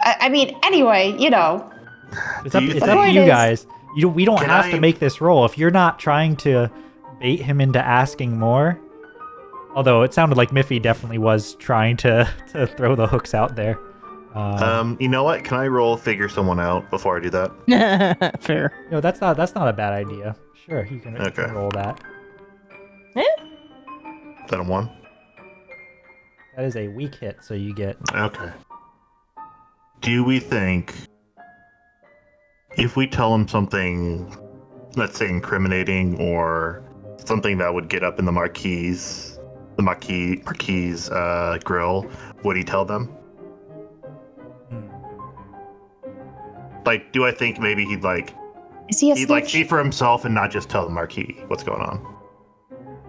Speaker 2: I mean, anyway,
Speaker 1: It's up,
Speaker 3: Do you
Speaker 1: it's
Speaker 3: think-
Speaker 1: up to you
Speaker 2: Point is-
Speaker 1: guys. We don't
Speaker 3: Can
Speaker 1: have
Speaker 3: I-
Speaker 1: to make this roll. If you're not trying to bait him into asking more, although it sounded like Miffy definitely was trying to throw the hooks out there.
Speaker 3: you know what? Can I figure someone out before I do that?
Speaker 4: Fair.
Speaker 1: No, that's not a bad idea. Sure, you can
Speaker 3: Okay.
Speaker 1: roll that.
Speaker 3: Is that a 1?
Speaker 1: That is a weak hit, so you get.
Speaker 3: Okay. Do we think if we tell him something, let's say incriminating or something that would get up in the Marquise grill, would he tell them? Like, do I think maybe he'd
Speaker 2: Is he a
Speaker 3: he'd
Speaker 2: snitch?
Speaker 3: see for himself and not just tell the Marquis what's going on?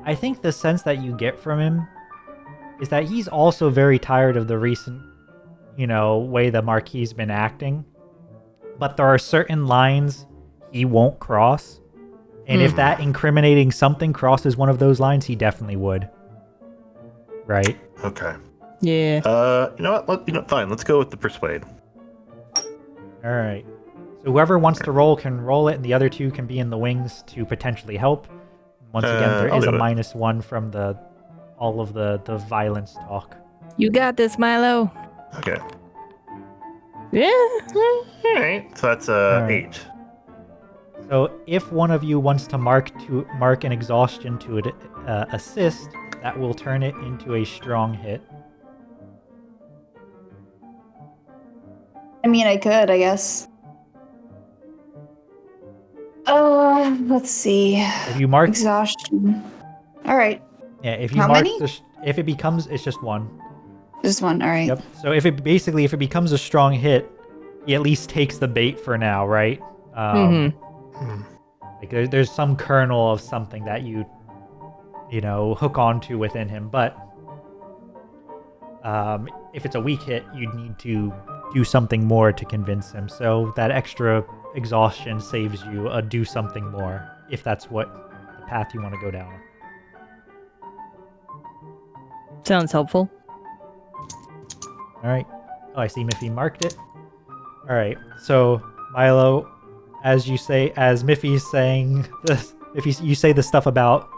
Speaker 1: I think the sense that you get from him is that he's also very tired of the recent, way the Marquis been acting. But there are certain lines he won't cross. And if that incriminating something crosses one of those lines, he definitely would. Right?
Speaker 3: Okay.
Speaker 4: Yeah.
Speaker 3: You know what? Fine. Let's go with the persuade.
Speaker 1: All right. So whoever wants to roll can roll it, and the other two can be in the wings to potentially help. Once again, there
Speaker 3: I'll
Speaker 1: is a
Speaker 3: do it.
Speaker 1: -1 from all of the violence talk.
Speaker 4: You got this, Milo.
Speaker 3: Okay.
Speaker 4: Yeah.
Speaker 3: All right. So that's
Speaker 1: right.
Speaker 3: 8.
Speaker 1: So if one of you wants to mark an exhaustion to assist, That will turn it into a strong hit.
Speaker 2: I mean, I could, I guess. Let's see.
Speaker 1: If you mark,
Speaker 2: Exhaustion. All right,
Speaker 1: yeah, if you
Speaker 2: How
Speaker 1: mark
Speaker 2: many?
Speaker 1: if it becomes, it's just one.
Speaker 2: just one. All right.
Speaker 1: Yep. So if it becomes a strong hit, he at least takes the bait for now, right? Like there's some kernel of something that you hook onto within him, but if it's a weak hit, you'd need to do something more to convince him. So that extra exhaustion saves you a do something more, if that's what the path you want to go down.
Speaker 4: Sounds helpful.
Speaker 1: All right. Oh, I see Miffy marked it. All right. So Milo, as Miffy's saying this, you say the stuff about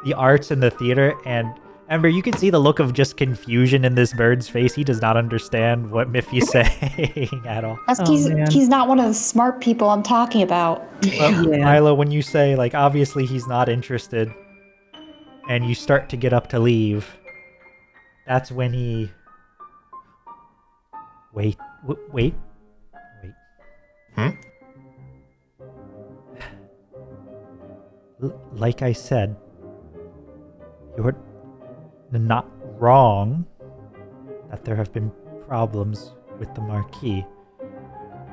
Speaker 1: the arts and the theater, and Ember, you can see the look of just confusion in this bird's face. He does not understand what Miffy's saying at all.
Speaker 2: That's
Speaker 4: man.
Speaker 2: he's not one of the smart people I'm talking about.
Speaker 1: Well, Milo, when you say, like, obviously he's not interested, and you start to get up to leave, that's when he... Wait. Like I said, you're not wrong that there have been problems with the Marquis.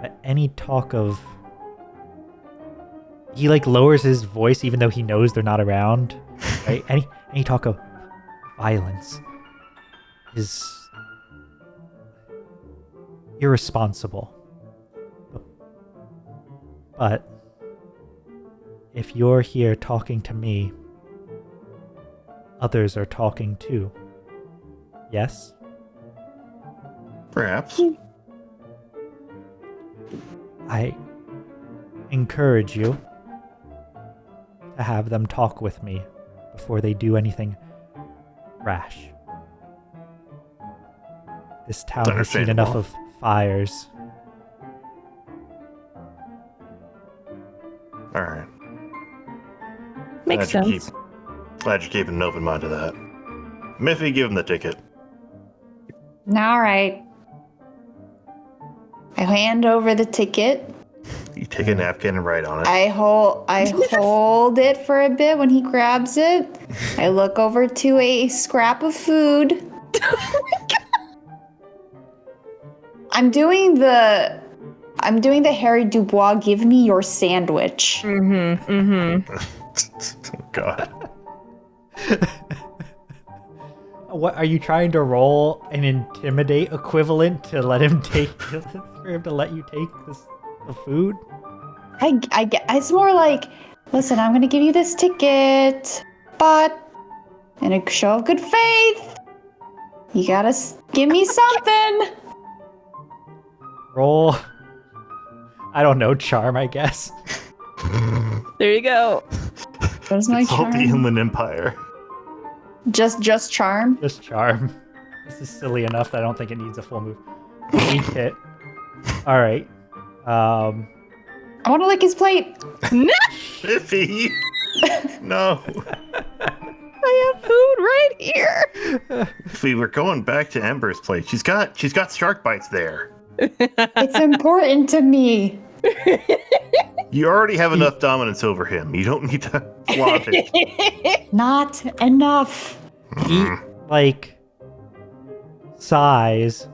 Speaker 1: But any talk of... He, like, lowers his voice even though he knows they're not around. Right? Any talk of violence is irresponsible. But if you're here talking to me, others are talking too. Yes?
Speaker 3: Perhaps.
Speaker 1: I encourage you to have them talk with me before they do anything rash. This town has seen enough of fires.
Speaker 3: All right.
Speaker 4: Makes sense.
Speaker 3: Glad you're keeping an open mind to that. Miffy, give him the ticket.
Speaker 2: All right. I hand over the ticket.
Speaker 3: You take a napkin and write on it.
Speaker 2: I hold it for a bit when he grabs it. I look over to a scrap of food. I'm doing the Harry Dubois, give me your sandwich.
Speaker 3: Oh, God.
Speaker 1: What are you trying to roll an intimidate equivalent to let him take for him to let you take the food?
Speaker 2: It's more like, listen, I'm gonna give you this ticket, but in a show of good faith, you gotta give me something.
Speaker 1: Roll. I don't know, charm, I guess.
Speaker 4: There you go.
Speaker 2: What's my
Speaker 3: Consult the
Speaker 2: charm?
Speaker 3: Inland Empire.
Speaker 2: Just charm?
Speaker 1: Just charm. This is silly enough that I don't think it needs a full move. Weak hit. Alright.
Speaker 2: I wanna lick his plate.
Speaker 3: Miffy! No.
Speaker 4: I have food right here.
Speaker 3: If we were going back to Ember's plate, she's got shark bites there.
Speaker 2: It's important to me.
Speaker 3: You already have enough dominance over him. You don't need to flaunt it.
Speaker 2: Not enough.
Speaker 1: He, sighs,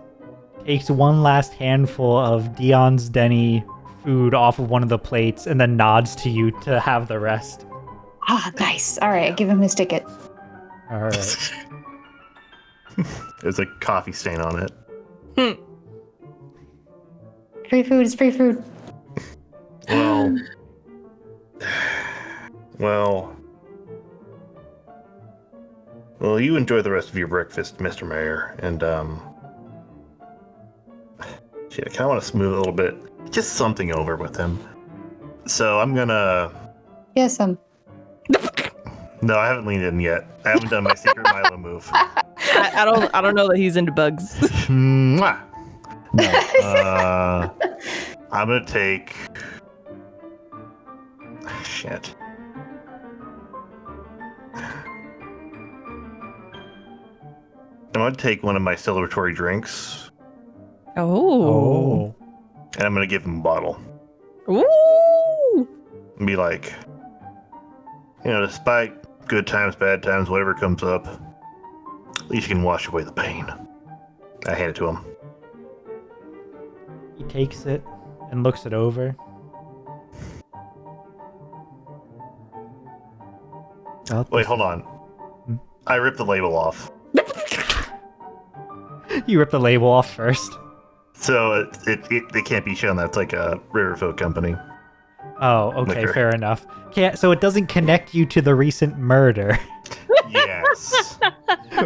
Speaker 1: takes one last handful of Dion's Denny food off of one of the plates, and then nods to you to have the rest.
Speaker 2: Ah, nice. All right, I give him his ticket.
Speaker 1: Alright.
Speaker 3: There's a coffee stain on it.
Speaker 2: Free food is free food.
Speaker 3: Well, you enjoy the rest of your breakfast, Mr. Mayor, and shit, I kind of want to smooth it a little bit, just something over with him. So I'm gonna.
Speaker 2: Yes,
Speaker 3: No, I haven't leaned in yet. I haven't done my secret Milo move.
Speaker 4: I don't know that he's into bugs.
Speaker 3: Mwah. No, I'm gonna take. Shit. I'm going to take one of my celebratory drinks,
Speaker 4: Oh.
Speaker 3: and I'm going to give him a bottle.
Speaker 4: Ooh.
Speaker 3: And be like, despite good times, bad times, whatever comes up, at least you can wash away the pain. I hand it to him.
Speaker 1: He takes it and looks it over. Well,
Speaker 3: Wait, hold on. I ripped the label off.
Speaker 1: You rip the label off first.
Speaker 3: So it can't be shown that's like a Riverfolk company.
Speaker 1: Oh, okay,
Speaker 3: Liquor.
Speaker 1: fair enough. So it doesn't connect you to the recent murder.
Speaker 3: Yes.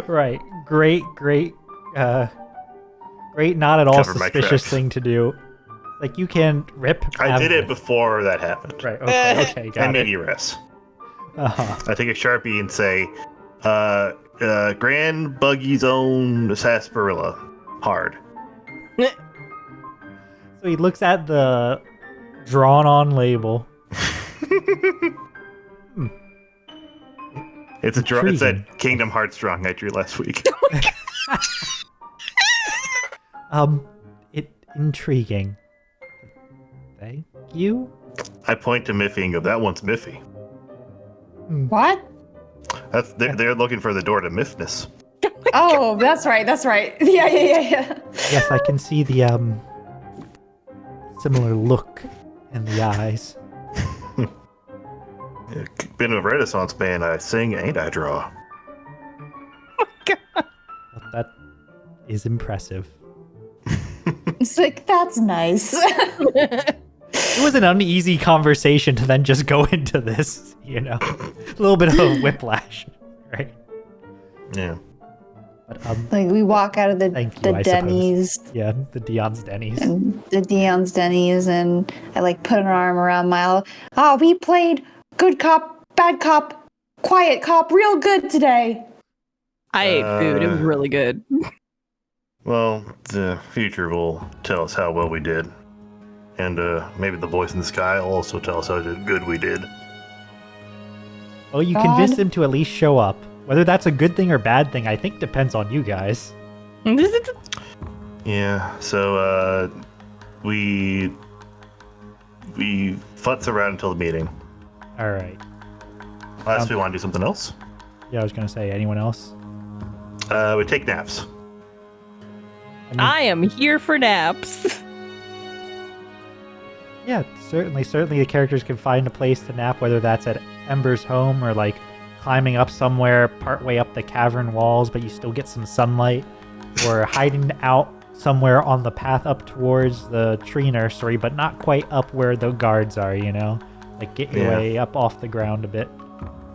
Speaker 1: Right. Great, not at all
Speaker 3: Cover my
Speaker 1: suspicious
Speaker 3: tracks.
Speaker 1: thing to do. Like, you can rip...
Speaker 3: I did it before that happened.
Speaker 1: Right, okay, got
Speaker 3: And
Speaker 1: it.
Speaker 3: maybe rest.
Speaker 1: Uh-huh.
Speaker 3: I take a Sharpie and say, Grand Buggy's own sarsaparilla. Hard.
Speaker 1: So he looks at the drawn-on label.
Speaker 3: It said
Speaker 1: Intriguing.
Speaker 3: Kingdom Hearts Strong I drew last week.
Speaker 1: Intriguing. Thank you?
Speaker 3: I point to Miffy and go, that one's Miffy.
Speaker 2: What?
Speaker 3: They're looking for the door to Miffness.
Speaker 2: Oh, that's right. Yeah.
Speaker 1: Yes, I can see the, similar look in the eyes.
Speaker 3: Been a Renaissance man, I sing and I draw.
Speaker 1: Well, that is impressive.
Speaker 2: It's like, that's nice.
Speaker 1: It was an uneasy conversation to then just go into this, A little bit of a whiplash, right?
Speaker 3: Yeah.
Speaker 1: But,
Speaker 2: Like, we walk out of the
Speaker 1: Thank you, I
Speaker 2: Denny's.
Speaker 1: yeah, the Dion's Denny's.
Speaker 2: And the Dion's Denny's, and I like put an arm around Milo. Oh, we played good cop, bad cop, quiet cop, real good today.
Speaker 4: I ate food. It was really good.
Speaker 3: Well, the future will tell us how well we did. And maybe the voice in the sky will also tell us how good we did.
Speaker 1: Well, you
Speaker 2: God.
Speaker 1: convinced him to at least show up. Whether that's a good thing or bad thing, I think depends on you guys.
Speaker 3: Yeah, so we futz around until the meeting.
Speaker 1: All right.
Speaker 3: Unless we want to do something else.
Speaker 1: Yeah, I was going to say, anyone else?
Speaker 3: We take naps.
Speaker 4: I am here for naps.
Speaker 1: Yeah, certainly the characters can find a place to nap, whether that's at Ember's home or like climbing up somewhere partway up the cavern walls, but you still get some sunlight, or hiding out somewhere on the path up towards the tree nursery, but not quite up where the guards are, Like get your way up off the ground a bit.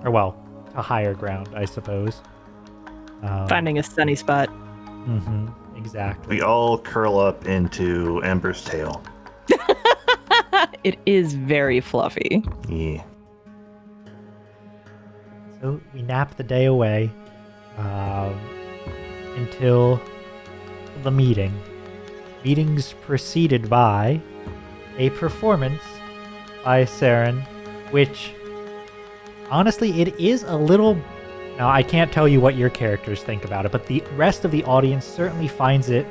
Speaker 1: Or well, to higher ground, I suppose.
Speaker 4: Finding a sunny spot.
Speaker 1: Mm-hmm, exactly.
Speaker 3: We all curl up into Ember's tail.
Speaker 4: It is very fluffy.
Speaker 3: Yeah.
Speaker 1: So we nap the day away until the meeting. Meeting's preceded by a performance by Saren, which honestly it is a little... Now I can't tell you what your characters think about it, but the rest of the audience certainly finds it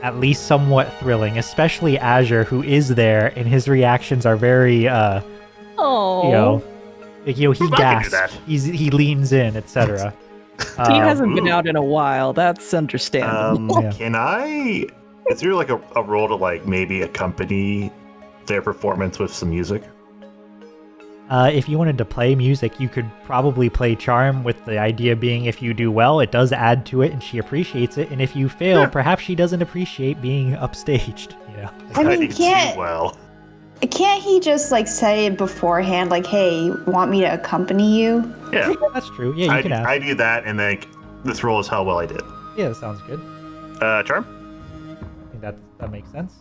Speaker 1: at least somewhat thrilling, especially Azure, who is there, and his reactions are very
Speaker 4: Oh.
Speaker 1: he
Speaker 3: can do
Speaker 1: gasps,
Speaker 3: that.
Speaker 1: he leans in, etc.
Speaker 4: He hasn't been out in a while. That's understandable.
Speaker 1: Yeah.
Speaker 3: Can I... Is there like a role to like maybe accompany their performance with some music?
Speaker 1: If you wanted to play music, you could probably play Charm, with the idea being if you do well, it does add to it and she appreciates it, and if you fail, perhaps she doesn't appreciate being upstaged,
Speaker 2: I mean,
Speaker 3: didn't
Speaker 2: can't-
Speaker 3: do well.
Speaker 2: Can't he just like say it beforehand, like, "Hey, want me to accompany you?"
Speaker 3: Yeah,
Speaker 1: That's true. Yeah, you can ask.
Speaker 3: I do that, and then this role is how well I did.
Speaker 1: Yeah, that sounds good.
Speaker 3: Charm?
Speaker 1: I think that makes sense.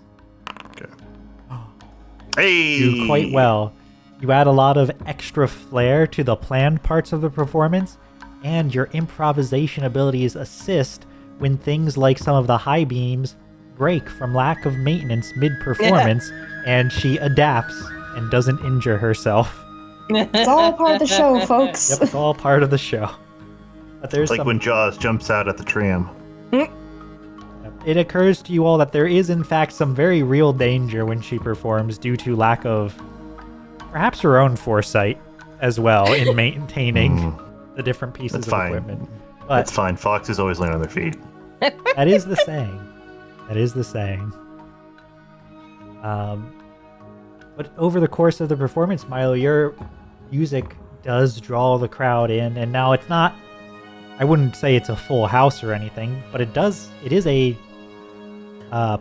Speaker 3: Hey!
Speaker 1: You do quite well. You add a lot of extra flair to the planned parts of the performance, and your improvisation abilities assist when things like some of the high beams break from lack of maintenance mid-performance, and she adapts and doesn't injure herself.
Speaker 2: It's all part of the show, folks.
Speaker 1: Yep, it's all part of the show. But there's
Speaker 3: like when Jaws jumps out at the tram.
Speaker 1: It occurs to you all that there is, in fact, some very real danger when she performs due to lack of perhaps her own foresight as well in maintaining the different pieces of equipment. But
Speaker 3: that's fine. Foxes always land on their feet.
Speaker 1: that is the saying. That is the saying. But over the course of the performance, Milo, your music does draw the crowd in, and now it's not, I wouldn't say it's a full house or anything, but it is a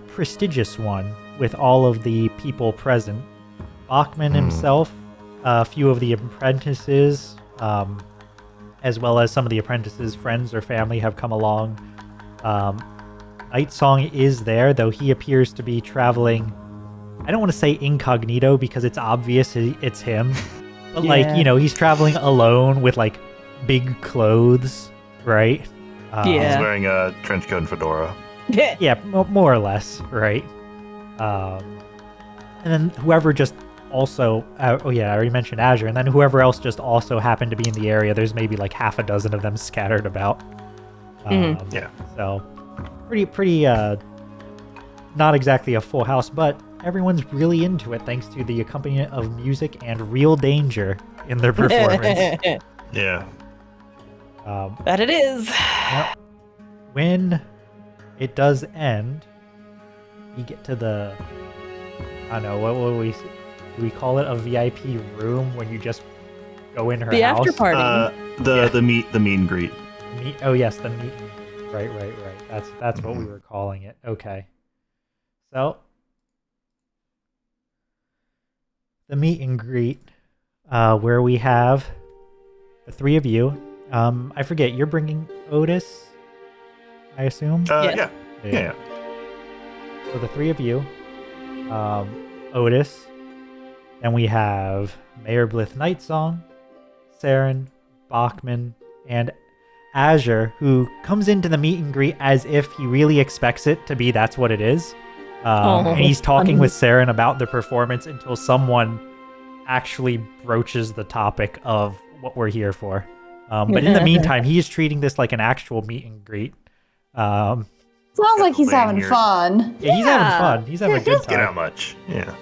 Speaker 1: prestigious one with all of the people present. Bachman himself, a few of the apprentices, as well as some of the apprentices' friends or family have come along. Night Song is there, though he appears to be traveling, I don't want to say incognito because it's obvious it's him, but he's traveling alone with like big clothes, right?
Speaker 3: He's wearing a trench coat and fedora.
Speaker 1: Yeah, more or less, right? And then whoever just also, I already mentioned Azure, and then whoever else just also happened to be in the area. There's maybe like half a dozen of them scattered about. So pretty, not exactly a full house, but everyone's really into it thanks to the accompaniment of music and real danger in their performance.
Speaker 3: Yeah.
Speaker 4: That it is.
Speaker 1: When it does end, you get to the, I don't know, what do we call it? A VIP room when you just go in her
Speaker 4: the
Speaker 1: house?
Speaker 4: After party.
Speaker 3: The meet and greet.
Speaker 1: Oh yes, the meet. Right. That's what we were calling it. Okay. So the meet and greet, where we have the three of you. I forget, you're bringing Otis, I assume?
Speaker 3: Yeah.
Speaker 1: So the three of you, Otis, then we have Mayor Blith Nightsong, Saren, Bachman, and Azure, who comes into the meet and greet as if he really expects it to be that's what it is. And he's talking with Saren about the performance until someone actually broaches the topic of what we're here for. But in the meantime, he is treating this like an actual meet and greet.
Speaker 2: Sounds like he's having fun.
Speaker 1: Yeah, he's having fun. He's having a good time.
Speaker 3: Get out much. Yeah.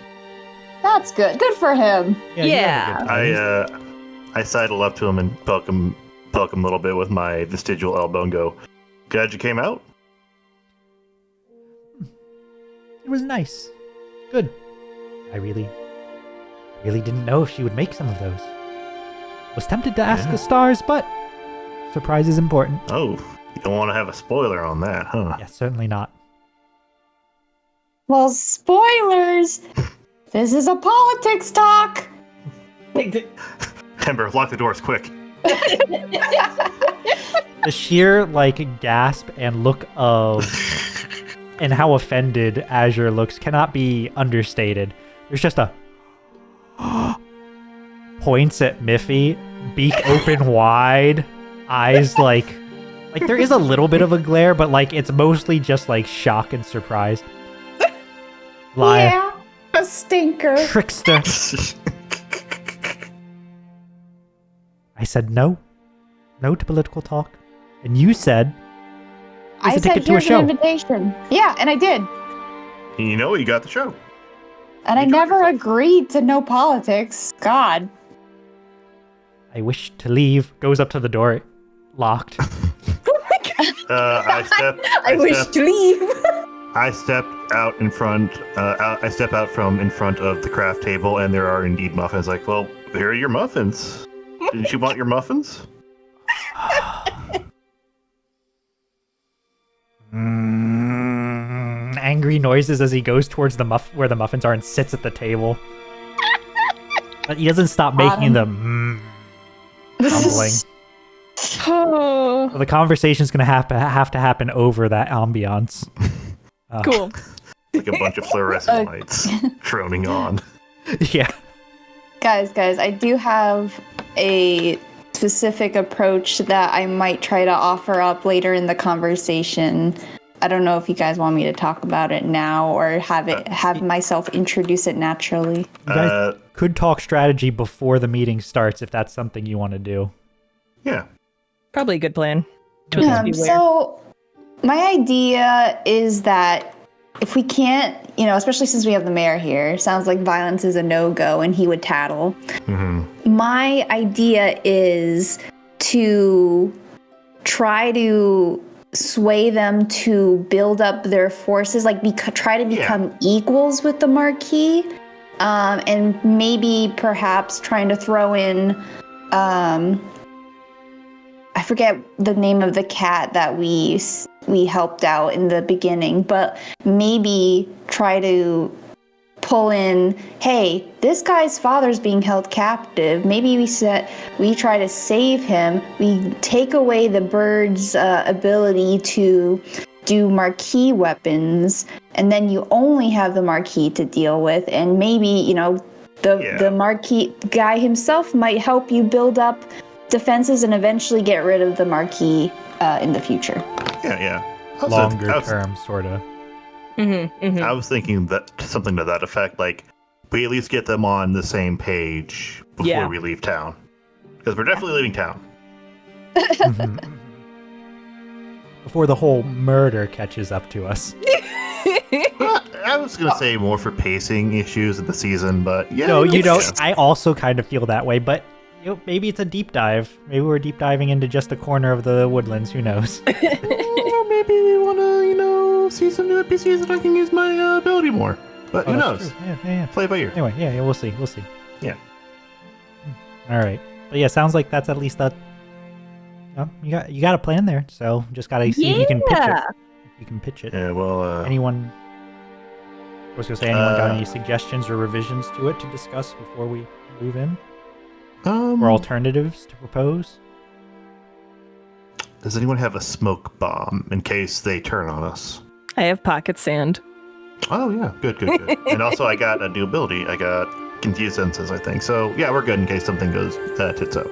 Speaker 2: That's good. Good for him.
Speaker 1: Yeah.
Speaker 3: I sidle up to him and poke him a little bit with my vestigial elbow and go, "Glad you came out."
Speaker 1: It was nice. Good. I really didn't know if she would make some of those. Was tempted to ask the stars, but surprise is important.
Speaker 3: Oh, you don't want to have a spoiler on that, huh?
Speaker 1: Yes, certainly not.
Speaker 2: Well, spoilers. This is a politics talk.
Speaker 3: Ember, lock the doors quick.
Speaker 1: The sheer gasp and look of and how offended Azure looks cannot be understated. There's just a points at Miffy, beak open wide, eyes there is a little bit of a glare, but it's mostly just shock and surprise. Liar.
Speaker 2: Yeah, a stinker.
Speaker 1: Trickster. I said no to political talk, and you said
Speaker 2: I said here's an invitation. Yeah, and I did.
Speaker 3: You know, you got the show.
Speaker 2: And I never agreed to no politics. God.
Speaker 1: I wish to leave. Goes up to the door, locked.
Speaker 2: I wish to leave.
Speaker 3: I stepped out in front. I step out from in front of the craft table, and there are indeed muffins. Well, here are your muffins. Didn't you want your muffins?
Speaker 1: Angry noises as he goes towards where the muffins are and sits at the table. But he doesn't stop making them mumbling. So the conversation's gonna have to happen over that ambiance.
Speaker 4: Cool.
Speaker 3: Like a bunch of fluorescent lights droning on.
Speaker 1: Yeah.
Speaker 2: Guys, I do have a specific approach that I might try to offer up later in the conversation. I don't know if you guys want me to talk about it now or have myself introduce it naturally.
Speaker 1: You guys could talk strategy before the meeting starts if that's something you want to do.
Speaker 3: Yeah.
Speaker 4: Probably a good plan. To at least be aware.
Speaker 2: So, my idea is that if we can't, especially since we have the mayor here, sounds like violence is a no-go and he would tattle.
Speaker 3: Mm-hmm.
Speaker 2: My idea is to try to sway them to build up their forces, like try to become equals with the Marquis, and maybe perhaps trying to throw in, I forget the name of the cat that we helped out in the beginning, but maybe try to pull in, hey, this guy's father's being held captive. Maybe we try to save him. We take away the bird's ability to do Marquis weapons, and then you only have the Marquis to deal with. And maybe, the Marquis guy himself might help you build up defenses and eventually get rid of the Marquis in the future.
Speaker 3: Yeah.
Speaker 1: Longer term, sort of.
Speaker 3: I was thinking that something to that effect, like we at least get them on the same page before we leave town, because we're definitely leaving town.
Speaker 1: Before the whole murder catches up to us.
Speaker 3: I was gonna say more for pacing issues of the season, but yeah.
Speaker 1: No, I also kind of feel that way, but maybe it's a deep dive. Maybe we're deep diving into just a corner of the woodlands. Who knows?
Speaker 3: Or maybe we want to, see some new NPCs that I can use my ability more. But who knows?
Speaker 1: Yeah.
Speaker 3: Play it by ear.
Speaker 1: Anyway, yeah, we'll see.
Speaker 3: Yeah.
Speaker 1: All right. But yeah, sounds like that's at least you got a plan there. So just gotta see if you can pitch it. You can pitch it.
Speaker 3: Yeah. Well.
Speaker 1: Anyone got any suggestions or revisions to it to discuss before we move in? Or alternatives to propose?
Speaker 3: Does anyone have a smoke bomb in case they turn on us?
Speaker 4: I have pocket sand.
Speaker 3: Oh yeah, good. And also I got a new ability. I got Confused Senses, I think. So yeah, we're good in case something goes tits up.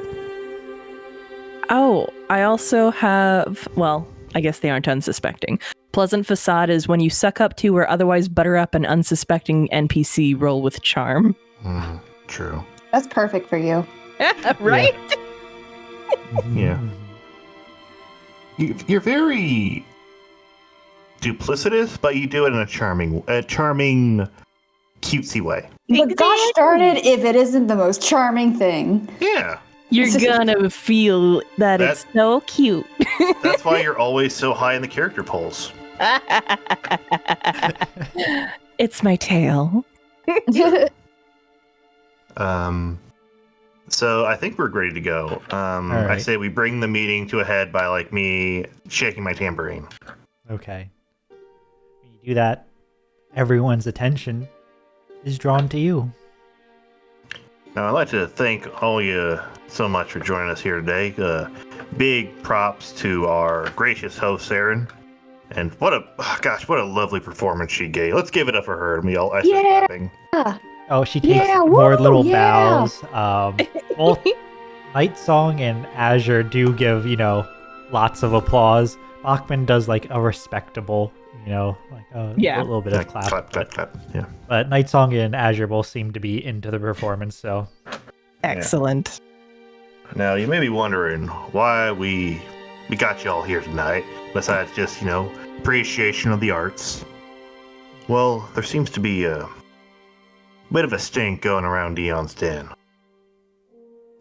Speaker 4: Oh, I also have, well, I guess they aren't unsuspecting. Pleasant Facade is when you suck up to or otherwise butter up an unsuspecting NPC, roll with charm.
Speaker 3: True.
Speaker 2: That's perfect for you.
Speaker 4: Right?
Speaker 3: Yeah. You're very duplicitous, but you do it in a charming, cutesy way.
Speaker 2: But gosh darn it, if it isn't the most charming thing.
Speaker 3: Yeah.
Speaker 4: You're gonna feel that it's so cute.
Speaker 3: That's why you're always so high in the character polls.
Speaker 4: It's my tail.
Speaker 3: So I think we're ready to go.
Speaker 1: Right.
Speaker 3: I say we bring the meeting to a head by me shaking my tambourine.
Speaker 1: Okay. When you do that, everyone's attention is drawn to you.
Speaker 3: Now I'd like to thank all you so much for joining us here today. Big props to our gracious host, Saren. And what a lovely performance she gave. Let's give it up for her. And we all start clapping.
Speaker 1: Oh, she takes more little bows. Both Night Song and Azure do give, lots of applause. Bachman does a respectable, a little bit of clap.
Speaker 3: Clap. Yeah.
Speaker 1: But Night Song and Azure both seem to be into the performance, so.
Speaker 4: Excellent.
Speaker 3: Now you may be wondering why we got you all here tonight, besides just, appreciation of the arts. Well, there seems to be a bit of a stink going around Dion's den.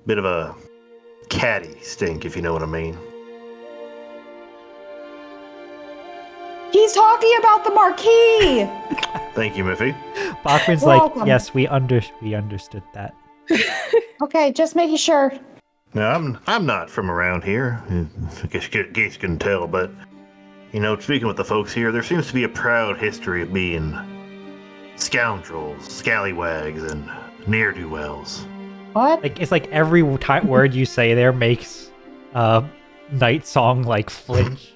Speaker 3: Bit of a catty stink, if you know what I mean.
Speaker 2: He's talking about the Marquis!
Speaker 3: Thank you, Miffy.
Speaker 1: Bachman's
Speaker 2: Welcome.
Speaker 1: yes, we understood that.
Speaker 2: Okay, just making sure.
Speaker 3: No, I'm not from around here. I guess you can tell, but, speaking with the folks here, there seems to be a proud history of being scoundrels, scallywags, and ne'er-do-wells.
Speaker 2: What?
Speaker 1: It's like every word you say there makes Night Song flinch.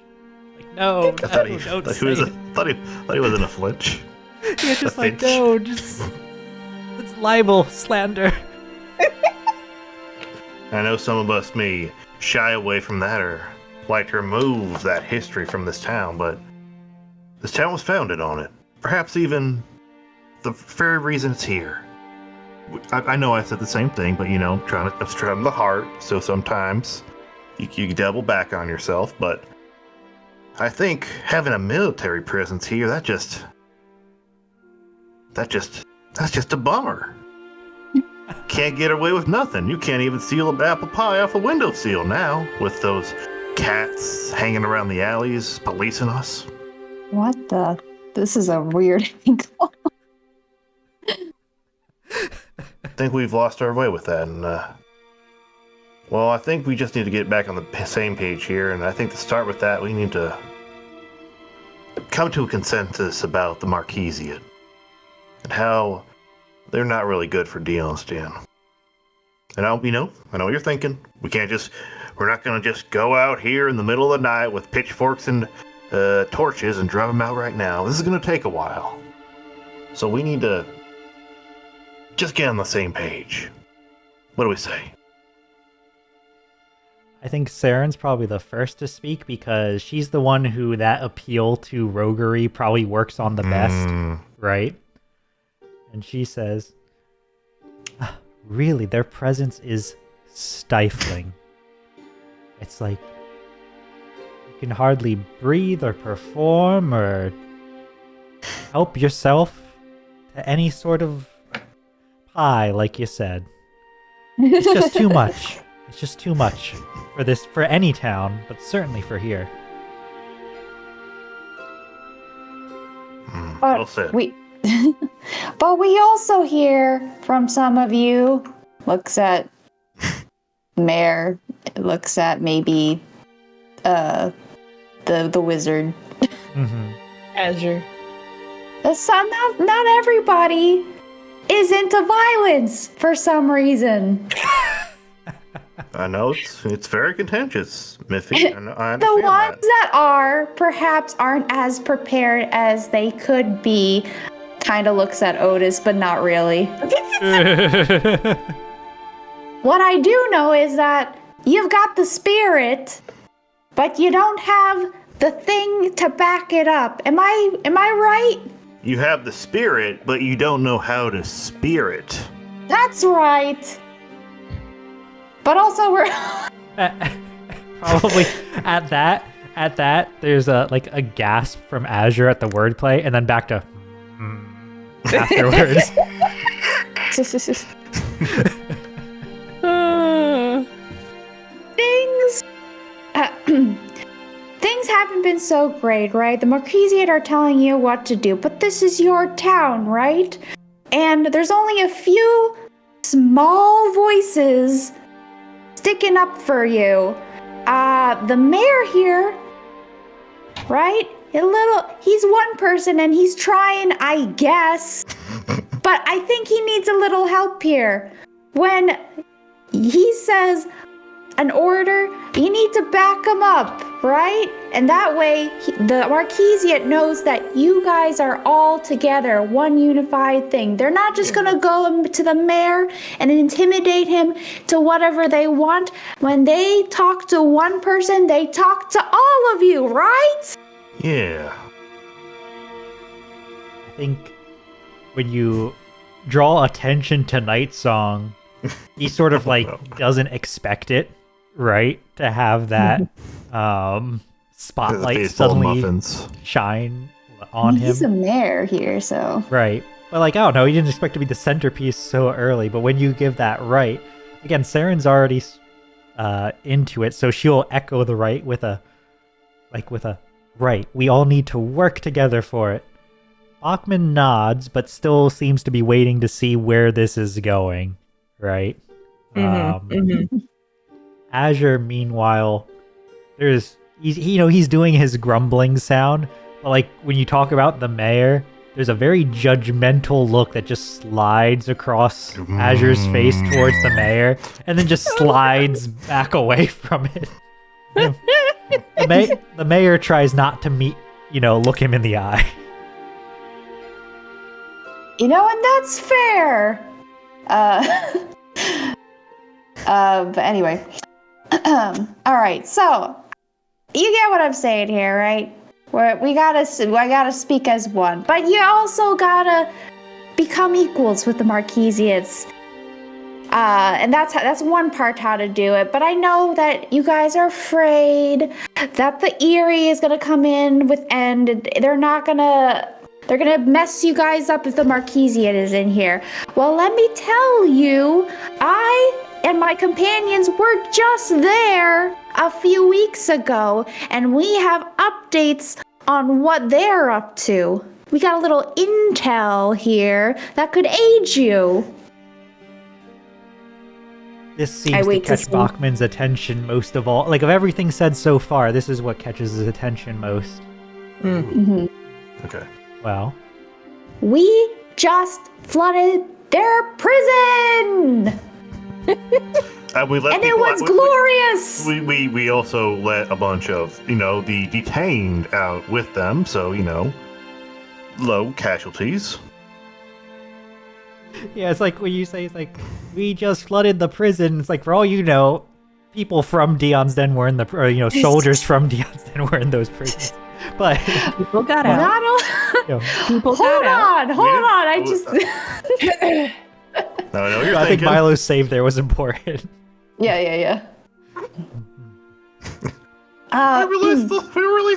Speaker 1: No,
Speaker 3: I thought he was in a flinch.
Speaker 1: You're just it's libel, slander.
Speaker 3: I know some of us may shy away from that or like to remove that history from this town, but this town was founded on it. Perhaps even the very reason it's here. I know I said the same thing, but trying to the heart, so sometimes you double back on yourself, but I think having a military presence here, that's just a bummer. Can't get away with nothing. You can't even seal an apple pie off a windowsill now, with those cats hanging around the alleys policing us.
Speaker 2: What the? This is a weird angle.
Speaker 3: I think we've lost our way with that, and well, I think we just need to get back on the same page here, and I think to start with that, we need to come to a consensus about the Marquise and how they're not really good for Dion's den. And I know what you're thinking. We're not gonna just go out here in the middle of the night with pitchforks and torches and drive them out right now. This is gonna take a while. So we need to just get on the same page. What do we say?
Speaker 1: I think Saren's probably the first to speak because she's the one who that appeal to roguery probably works on the best, right? And she says, really, their presence is stifling. It's like you can hardly breathe or perform or help yourself to any sort of pie, like you said. It's just too much. It's just too much for any town, but certainly for here.
Speaker 3: Well said.
Speaker 2: But we also hear from some of you, looks at Mayor, looks at maybe the wizard.
Speaker 1: Mm-hmm.
Speaker 4: Azure.
Speaker 2: Not everybody is into violence for some reason.
Speaker 3: I know it's very contentious, Miffy. I understand
Speaker 2: The ones that are perhaps aren't as prepared as they could be. Kind of looks at Otis, but not really. What I do know is that you've got the spirit, but you don't have the thing to back it up. Am I right?
Speaker 3: You have the spirit, but you don't know how to spirit.
Speaker 2: That's right. But also we're
Speaker 1: Probably at that there's a gasp from Azure at the wordplay and then back to afterwards.
Speaker 2: Things haven't been so great, right? The Marquise are telling you what to do, but this is your town, right? And there's only a few small voices sticking up for you. The mayor here, right? He's one person and he's trying, I guess. But I think he needs a little help here. When he says an order, you need to back him up, right? And that way, the Marquise knows that you guys are all together, one unified thing. They're not just gonna go to the mayor and intimidate him to whatever they want. When they talk to one person, they talk to all of you, right?
Speaker 3: Yeah.
Speaker 1: I think when you draw attention to Night Song, he sort of doesn't expect it, right? To have that spotlight suddenly shine on him.
Speaker 2: He's a mayor here, so.
Speaker 1: Right. But I don't know, he didn't expect to be the centerpiece so early, but when you give that right, again, Saren's already into it, so she'll echo the right with a right. We all need to work together for it. Bachman nods, but still seems to be waiting to see where this is going, right? Azure, meanwhile, he's doing his grumbling sound, but when you talk about the mayor, there's a very judgmental look that just slides across Azure's face towards the mayor, and then just slides back away from it. The mayor tries not to look him in the eye.
Speaker 2: And that's fair. But anyway. All right, so you get what I'm saying here, right? I gotta speak as one, but you also gotta become equals with the Marquise. And that's one part how to do it. But I know that you guys are afraid that the Eerie is gonna come in and they're gonna mess you guys up if the Marquisian is in here. Well, let me tell you, I and my companions were just there a few weeks ago, and we have updates on what they're up to. We got a little intel here that could aid you.
Speaker 1: This seems to catch Bachman's attention most of all. Like, of everything said so far, this is what catches his attention most.
Speaker 2: Mm-hmm.
Speaker 3: Okay.
Speaker 1: Well,
Speaker 2: we just flooded their prison!
Speaker 3: And
Speaker 2: it was glorious!
Speaker 3: We also let a bunch of, the detained out with them, so, low casualties.
Speaker 1: Yeah, it's like when you say, it's like, we just flooded the prison. It's like, for all you know, people from Dion's Den were in the, soldiers from Dion's Den were in those prisons. But
Speaker 4: people got out.
Speaker 2: Hold on. I just.
Speaker 3: No, I know what you're
Speaker 1: I
Speaker 3: thinking.
Speaker 1: think Milo's save there was important.
Speaker 2: Yeah.
Speaker 3: We released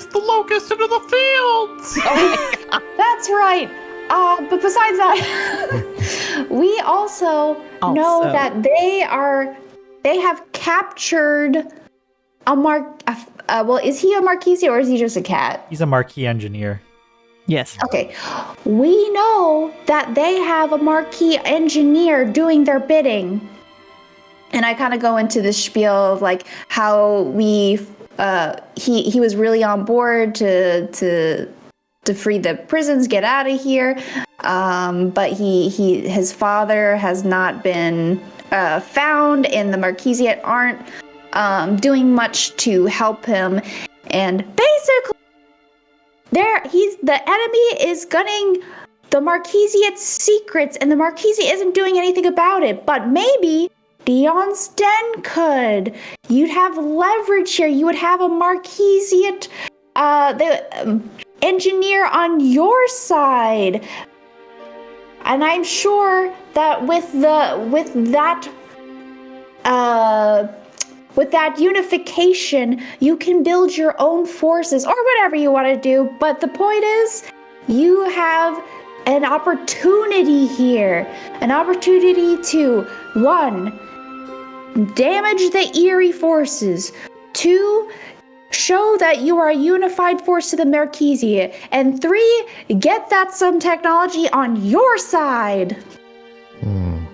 Speaker 3: the locusts into the fields.
Speaker 2: Oh my God. That's right. But besides that, we also know that they have captured a well, is he a Marquise or is he just a cat?
Speaker 1: He's a Marquis engineer.
Speaker 4: Yes.
Speaker 2: Okay. We know that they have a Marquis engineer doing their bidding. And I kind of go into the spiel of like how he was really on board to free the prisons, get out of here. But his father has not been found, and the Marquise aren't doing much to help him. And basically, the enemy is gunning the Marquisiate secrets, and the Marquise isn't doing anything about it. But maybe Dion's Den could. You'd have leverage here. You would have a Marquisiate engineer on your side. And I'm sure that with that unification, you can build your own forces or whatever you want to do. But the point is, you have an opportunity here. An opportunity to, 1, damage the Eerie forces. 2, show that you are a unified force to the Marquise. And 3, get that some technology on your side. Am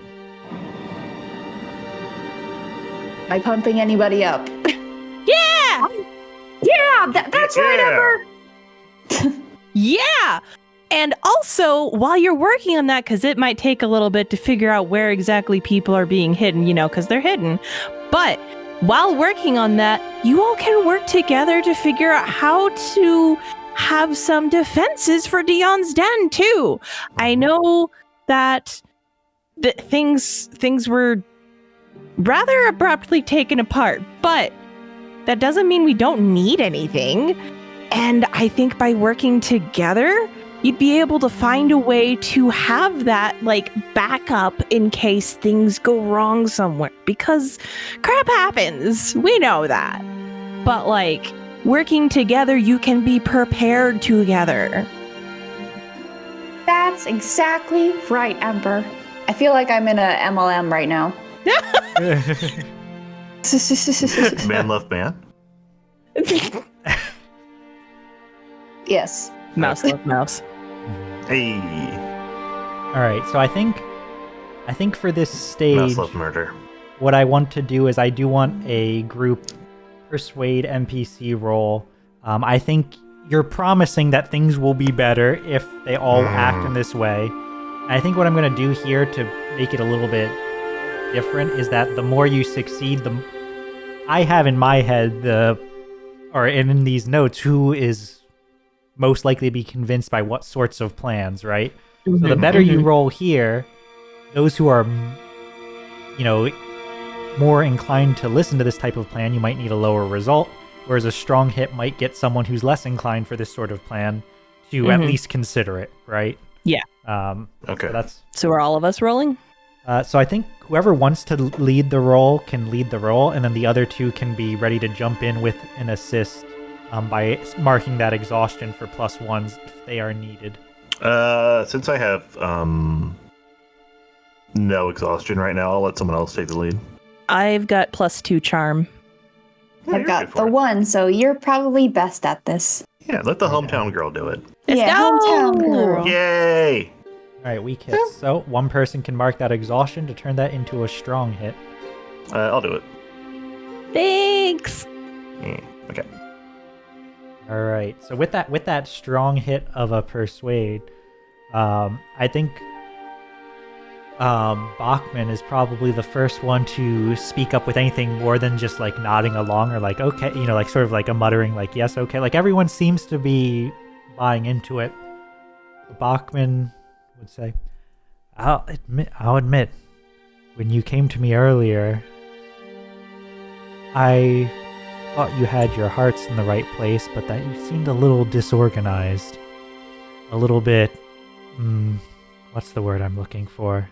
Speaker 2: I pumping anybody up?
Speaker 4: Yeah!
Speaker 2: That's right, Ember!
Speaker 4: Yeah! And also, while you're working on that, because it might take a little bit to figure out where exactly people are being hidden, because they're hidden. But while working on that, you all can work together to figure out how to have some defenses for Dion's Den, too. I know that things were rather abruptly taken apart, but that doesn't mean we don't need anything. And I think by working together, you'd be able to find a way to have that backup in case things go wrong somewhere, because crap happens. We know that. But working together, you can be prepared together.
Speaker 2: That's exactly right, Ember. I feel like I'm in a MLM right now.
Speaker 3: Man love man.
Speaker 2: Yes.
Speaker 4: Mouse love mouse.
Speaker 3: Hey.
Speaker 1: All right, so I think for this stage,
Speaker 3: Mouse love murder.
Speaker 1: what I want to do is I do want a group persuade NPC roll. I think you're promising that things will be better if they all act in this way. I think what I'm going to do here to make it a little bit different is that the more you succeed, I have in my head in these notes who is most likely to be convinced by what sorts of plans, right? So the better you roll here, those who are, more inclined to listen to this type of plan, you might need a lower result, whereas a strong hit might get someone who's less inclined for this sort of plan to at least consider it, right?
Speaker 4: Yeah.
Speaker 3: Okay.
Speaker 1: So
Speaker 4: So are all of us rolling?
Speaker 1: So I think whoever wants to lead the roll can lead the roll, and then the other two can be ready to jump in with an assist by marking that exhaustion for +1s if they are needed.
Speaker 3: Since I have no exhaustion right now, I'll let someone else take the lead.
Speaker 4: I've got +2 charm.
Speaker 3: Yeah,
Speaker 2: I've
Speaker 3: you're
Speaker 2: got
Speaker 3: good for
Speaker 2: the
Speaker 3: it.
Speaker 2: 1, so you're probably best at this.
Speaker 3: Yeah, let the hometown girl do it.
Speaker 4: Let's
Speaker 2: Yeah,
Speaker 4: go!
Speaker 2: hometown girl.
Speaker 3: Yay!
Speaker 1: All right, weak hits. So one person can mark that exhaustion to turn that into a strong hit.
Speaker 3: I'll do it.
Speaker 4: Thanks!
Speaker 3: Yeah, okay.
Speaker 1: All right. So with that strong hit of a persuade, I think Bachman is probably the first one to speak up with anything more than just like nodding along or like okay, like sort of like a muttering like yes, okay. Like everyone seems to be buying into it. Bachman would say, I'll admit, when you came to me earlier, I thought you had your hearts in the right place, but that you seemed a little disorganized. A little bit, what's the word I'm looking for?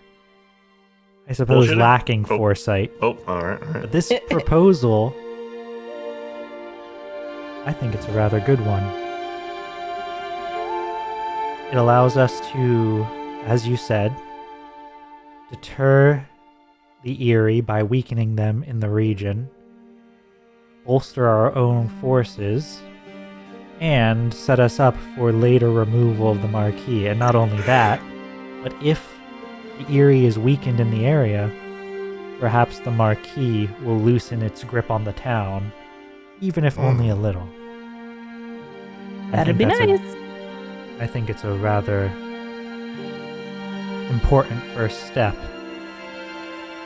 Speaker 1: I suppose
Speaker 3: Bullshitting?
Speaker 1: lacking foresight.
Speaker 3: Oh, all right.
Speaker 1: But this proposal, I think it's a rather good one. It allows us to, as you said, deter the Eerie by weakening them in the region, bolster our own forces, and set us up for later removal of the Marquis. And not only that, but if the Eerie is weakened in the area, perhaps the Marquis will loosen its grip on the town, even if only a little.
Speaker 4: That'd be nice.
Speaker 1: I think it's a rather important first step.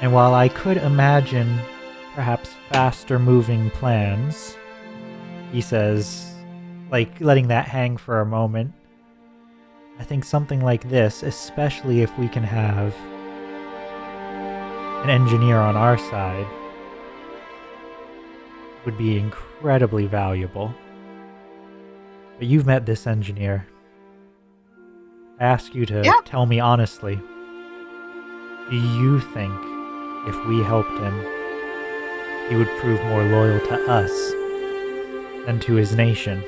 Speaker 1: And while I could imagine perhaps faster moving plans, he says, like letting that hang for a moment, I think something like this, especially if we can have an engineer on our side, would be incredibly valuable. But you've met this engineer. I ask you to tell me honestly, do you think if we helped him, he would prove more loyal to us than to his nation?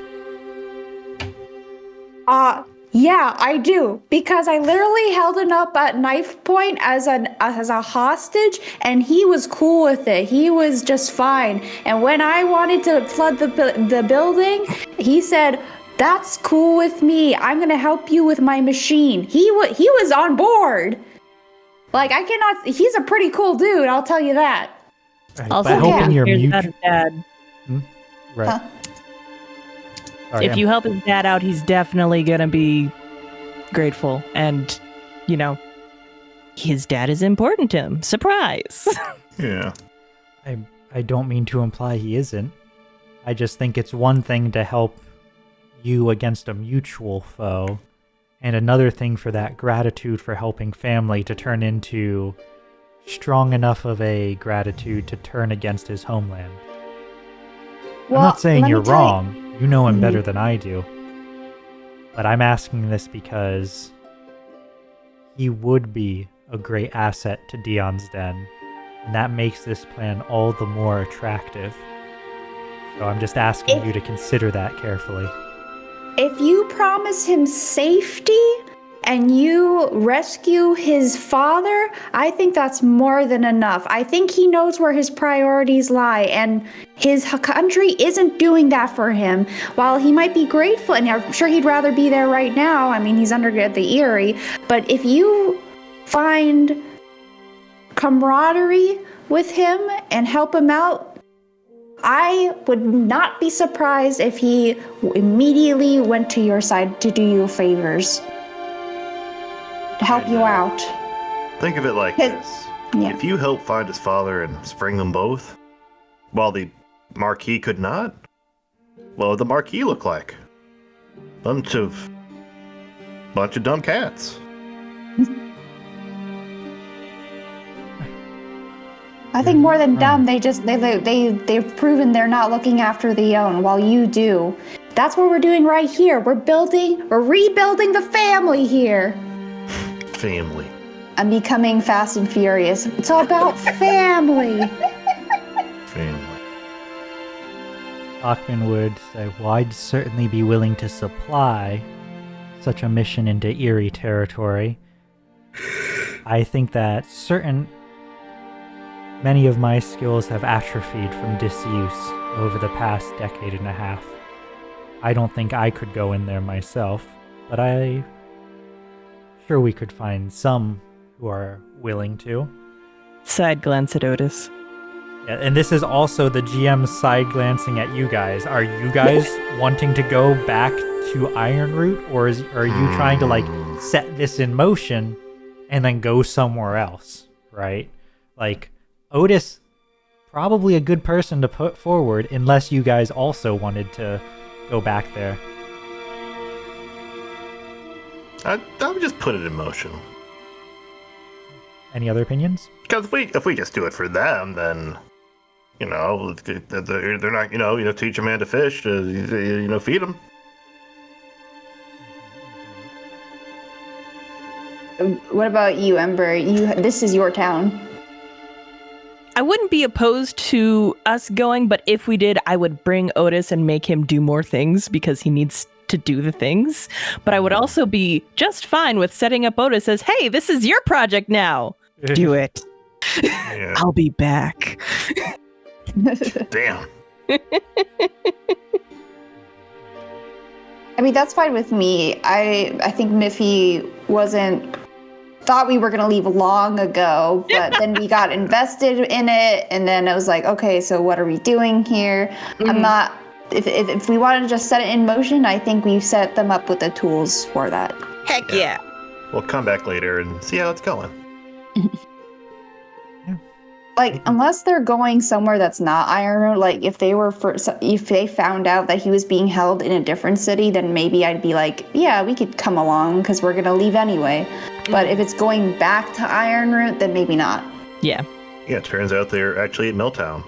Speaker 2: Yeah, I do. Because I literally held him up at knife point as a hostage, and he was cool with it. He was just fine. And when I wanted to flood the building, he said, "That's cool with me. I'm gonna help you with my machine." He was on board. Like he's a pretty cool dude, I'll tell you that.
Speaker 1: Right,
Speaker 4: Also,
Speaker 1: by helping your
Speaker 4: here's
Speaker 1: mutual...
Speaker 4: about his dad.
Speaker 1: Right.
Speaker 2: Huh?
Speaker 1: Sorry,
Speaker 4: If you help his dad out, he's definitely gonna be grateful. And, his dad is important to him. Surprise!
Speaker 3: Yeah.
Speaker 1: I don't mean to imply he isn't. I just think it's one thing to help you against a mutual foe, and another thing for that gratitude for helping family to turn into strong enough of a gratitude to turn against his homeland.
Speaker 2: Well,
Speaker 1: I'm not saying
Speaker 2: let me
Speaker 1: you're
Speaker 2: tell
Speaker 1: wrong. You know him better than I do. But I'm asking this because he would be a great asset to Dion's Den, and that makes this plan all the more attractive. So I'm just asking you to consider that carefully.
Speaker 2: If you promise him safety and you rescue his father, I think that's more than enough. I think he knows where his priorities lie, and his country isn't doing that for him. While he might be grateful, and I'm sure he'd rather be there right now, I mean, he's under the Eerie, but if you find camaraderie with him and help him out, I would not be surprised if he immediately went to your side to do you favors, to help you out.
Speaker 3: Think of it like this.
Speaker 2: Yeah.
Speaker 3: If you help find his father and spring them both, while the Marquis could not, what would the Marquis look like? Bunch of dumb cats.
Speaker 2: I think more than dumb, they've proven they're not looking after the own, while you do. That's what we're doing right here. We're rebuilding the family here.
Speaker 3: Family.
Speaker 2: I'm becoming fast and furious. It's all about family.
Speaker 1: Bachman would say, well, I'd certainly be willing to supply such a mission into Erie territory. I think that many of my skills have atrophied from disuse over the past decade and a half. I don't think I could go in there myself, but I'm sure we could find some who are willing to.
Speaker 4: Side glance at Otis.
Speaker 1: Yeah, and this is also the GM side glancing at you guys. Are you guys wanting to go back to Ironroot, or are you trying to like set this in motion and then go somewhere else, right? Like, Otis, probably a good person to put forward, unless you guys also wanted to go back there.
Speaker 3: I would just put it in motion.
Speaker 1: Any other opinions?
Speaker 3: Because if we just do it for them, then they're not teach a man to fish, feed him.
Speaker 2: What about you, Ember? This is your town.
Speaker 4: I wouldn't be opposed to us going, but if we did, I would bring Otis and make him do more things because he needs to do the things. But I would also be just fine with setting up Otis as, hey, this is your project now. Do it.
Speaker 3: Yeah.
Speaker 4: I'll be back.
Speaker 3: Damn.
Speaker 2: I mean, that's fine with me. I think Miffy thought we were going to leave long ago, but then we got invested in it, and then I was like, okay, so what are we doing here? Mm-hmm. I'm not, if we want to just set it in motion, I think we've set them up with the tools for that.
Speaker 4: Heck yeah.
Speaker 3: We'll come back later and see how it's going.
Speaker 2: Like, unless they're going somewhere that's not Ironroot, like if they found out that he was being held in a different city, then maybe I'd be like, yeah, we could come along because we're gonna leave anyway. But if it's going back to Ironroot, then maybe not.
Speaker 4: Yeah.
Speaker 3: Yeah, it turns out they're actually at Milltown.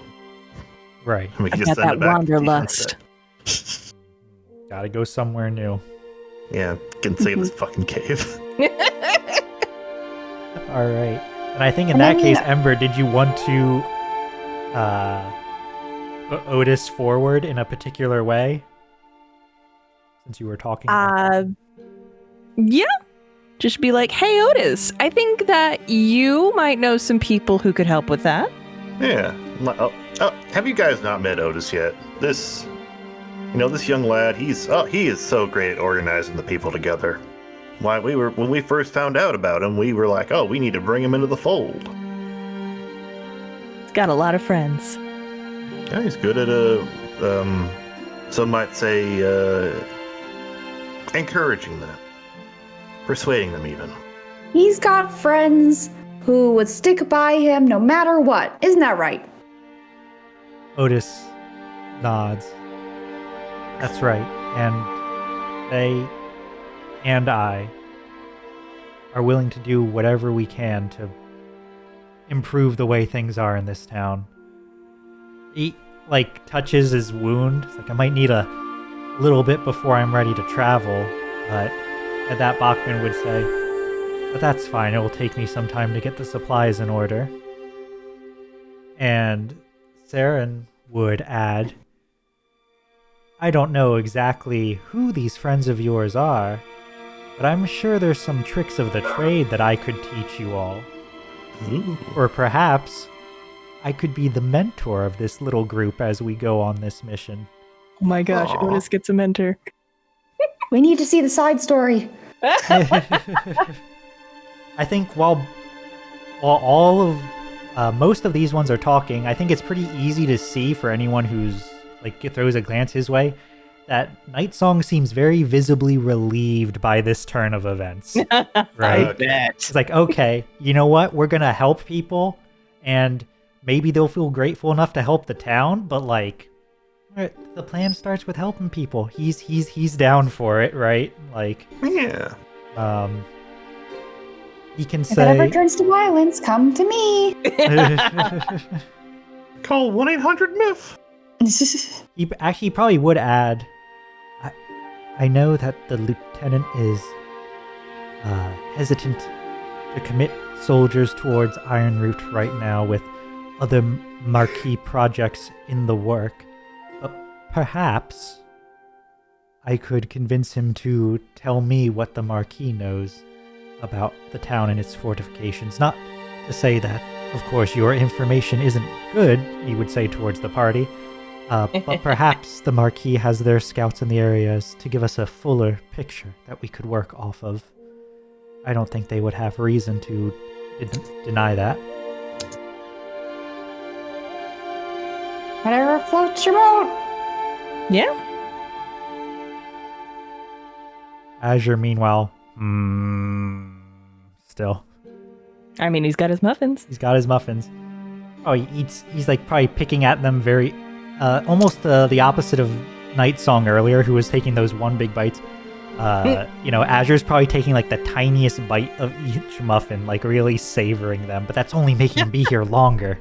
Speaker 1: Right.
Speaker 3: We can
Speaker 4: I
Speaker 3: just
Speaker 4: got
Speaker 3: send
Speaker 4: that
Speaker 3: it back
Speaker 4: wanderlust.
Speaker 1: Gotta go somewhere new.
Speaker 3: Yeah, can save this fucking cave.
Speaker 1: All right. And I think in that case, Ember, did you want to put Otis forward in a particular way? Since you were talking about
Speaker 4: yeah. Just be like, hey, Otis, I think that you might know some people who could help with that.
Speaker 3: Yeah. Have you guys not met Otis yet? This young lad, he is so great at organizing the people together. When we first found out about him, we were like, oh, we need to bring him into the fold.
Speaker 4: He's got a lot of friends.
Speaker 3: Yeah, he's good at some might say, encouraging them. Persuading them even.
Speaker 2: He's got friends who would stick by him no matter what. Isn't that right?
Speaker 1: Otis nods. That's right. And they and I are willing to do whatever we can to improve the way things are in this town. He, touches his wound. It's like, I might need a little bit before I'm ready to travel, but at that Bachman would say, but that's fine, it will take me some time to get the supplies in order. And Saren would add, I don't know exactly who these friends of yours are, but I'm sure there's some tricks of the trade that I could teach you all.
Speaker 3: Ooh.
Speaker 1: Or perhaps I could be the mentor of this little group as we go on this mission.
Speaker 4: Oh my gosh,
Speaker 3: Aww.
Speaker 4: Otis gets a mentor.
Speaker 2: We need to see the side story.
Speaker 1: I think while all of most of these ones are talking, I think it's pretty easy to see for anyone who's throws a glance his way that Nightsong seems very visibly relieved by this turn of events. Right?
Speaker 4: I bet.
Speaker 1: It's like, okay, you know what? We're gonna help people, and maybe they'll feel grateful enough to help the town, but the plan starts with helping people. He's down for it, right?
Speaker 3: Yeah.
Speaker 1: He can
Speaker 2: If
Speaker 1: say,
Speaker 2: it ever turns to violence, come to me.
Speaker 3: Call 1-800-MIF.
Speaker 1: He probably would add, I know that the lieutenant is hesitant to to commit soldiers towards Ironroot right now with other Marquis projects in the work. But perhaps I could convince him to tell me what the Marquis knows about the town and its fortifications. Not to say that, of course, your information isn't good, he would say towards the party, but perhaps the Marquis has their scouts in the areas to give us a fuller picture that we could work off of. I don't think they would have reason to deny that.
Speaker 2: Whatever floats your boat.
Speaker 4: Yeah.
Speaker 1: Azure, meanwhile, still.
Speaker 4: I mean, he's got his muffins.
Speaker 1: He's got his muffins. Oh, he's like probably picking at them very, almost the opposite of Night Song earlier, who was taking those one big bites. Azure's probably taking like the tiniest bite of each muffin, like really savoring them, but that's only making him be here longer.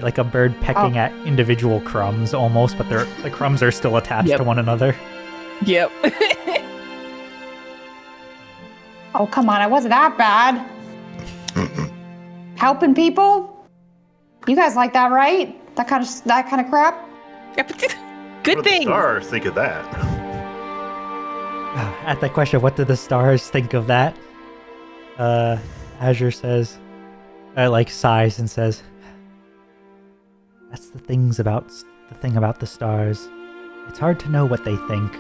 Speaker 1: Like a bird pecking at individual crumbs almost, but the crumbs are still attached to one another.
Speaker 4: Yep.
Speaker 2: Oh, come on, it wasn't that bad. Helping people? You guys like that, right? That kind of crap?
Speaker 4: Good
Speaker 3: What
Speaker 4: thing.
Speaker 3: do the stars think of that?
Speaker 1: At that question, what do the stars think of that? Azure says, sighs and says, "That's the thing about the stars. It's hard to know what they think,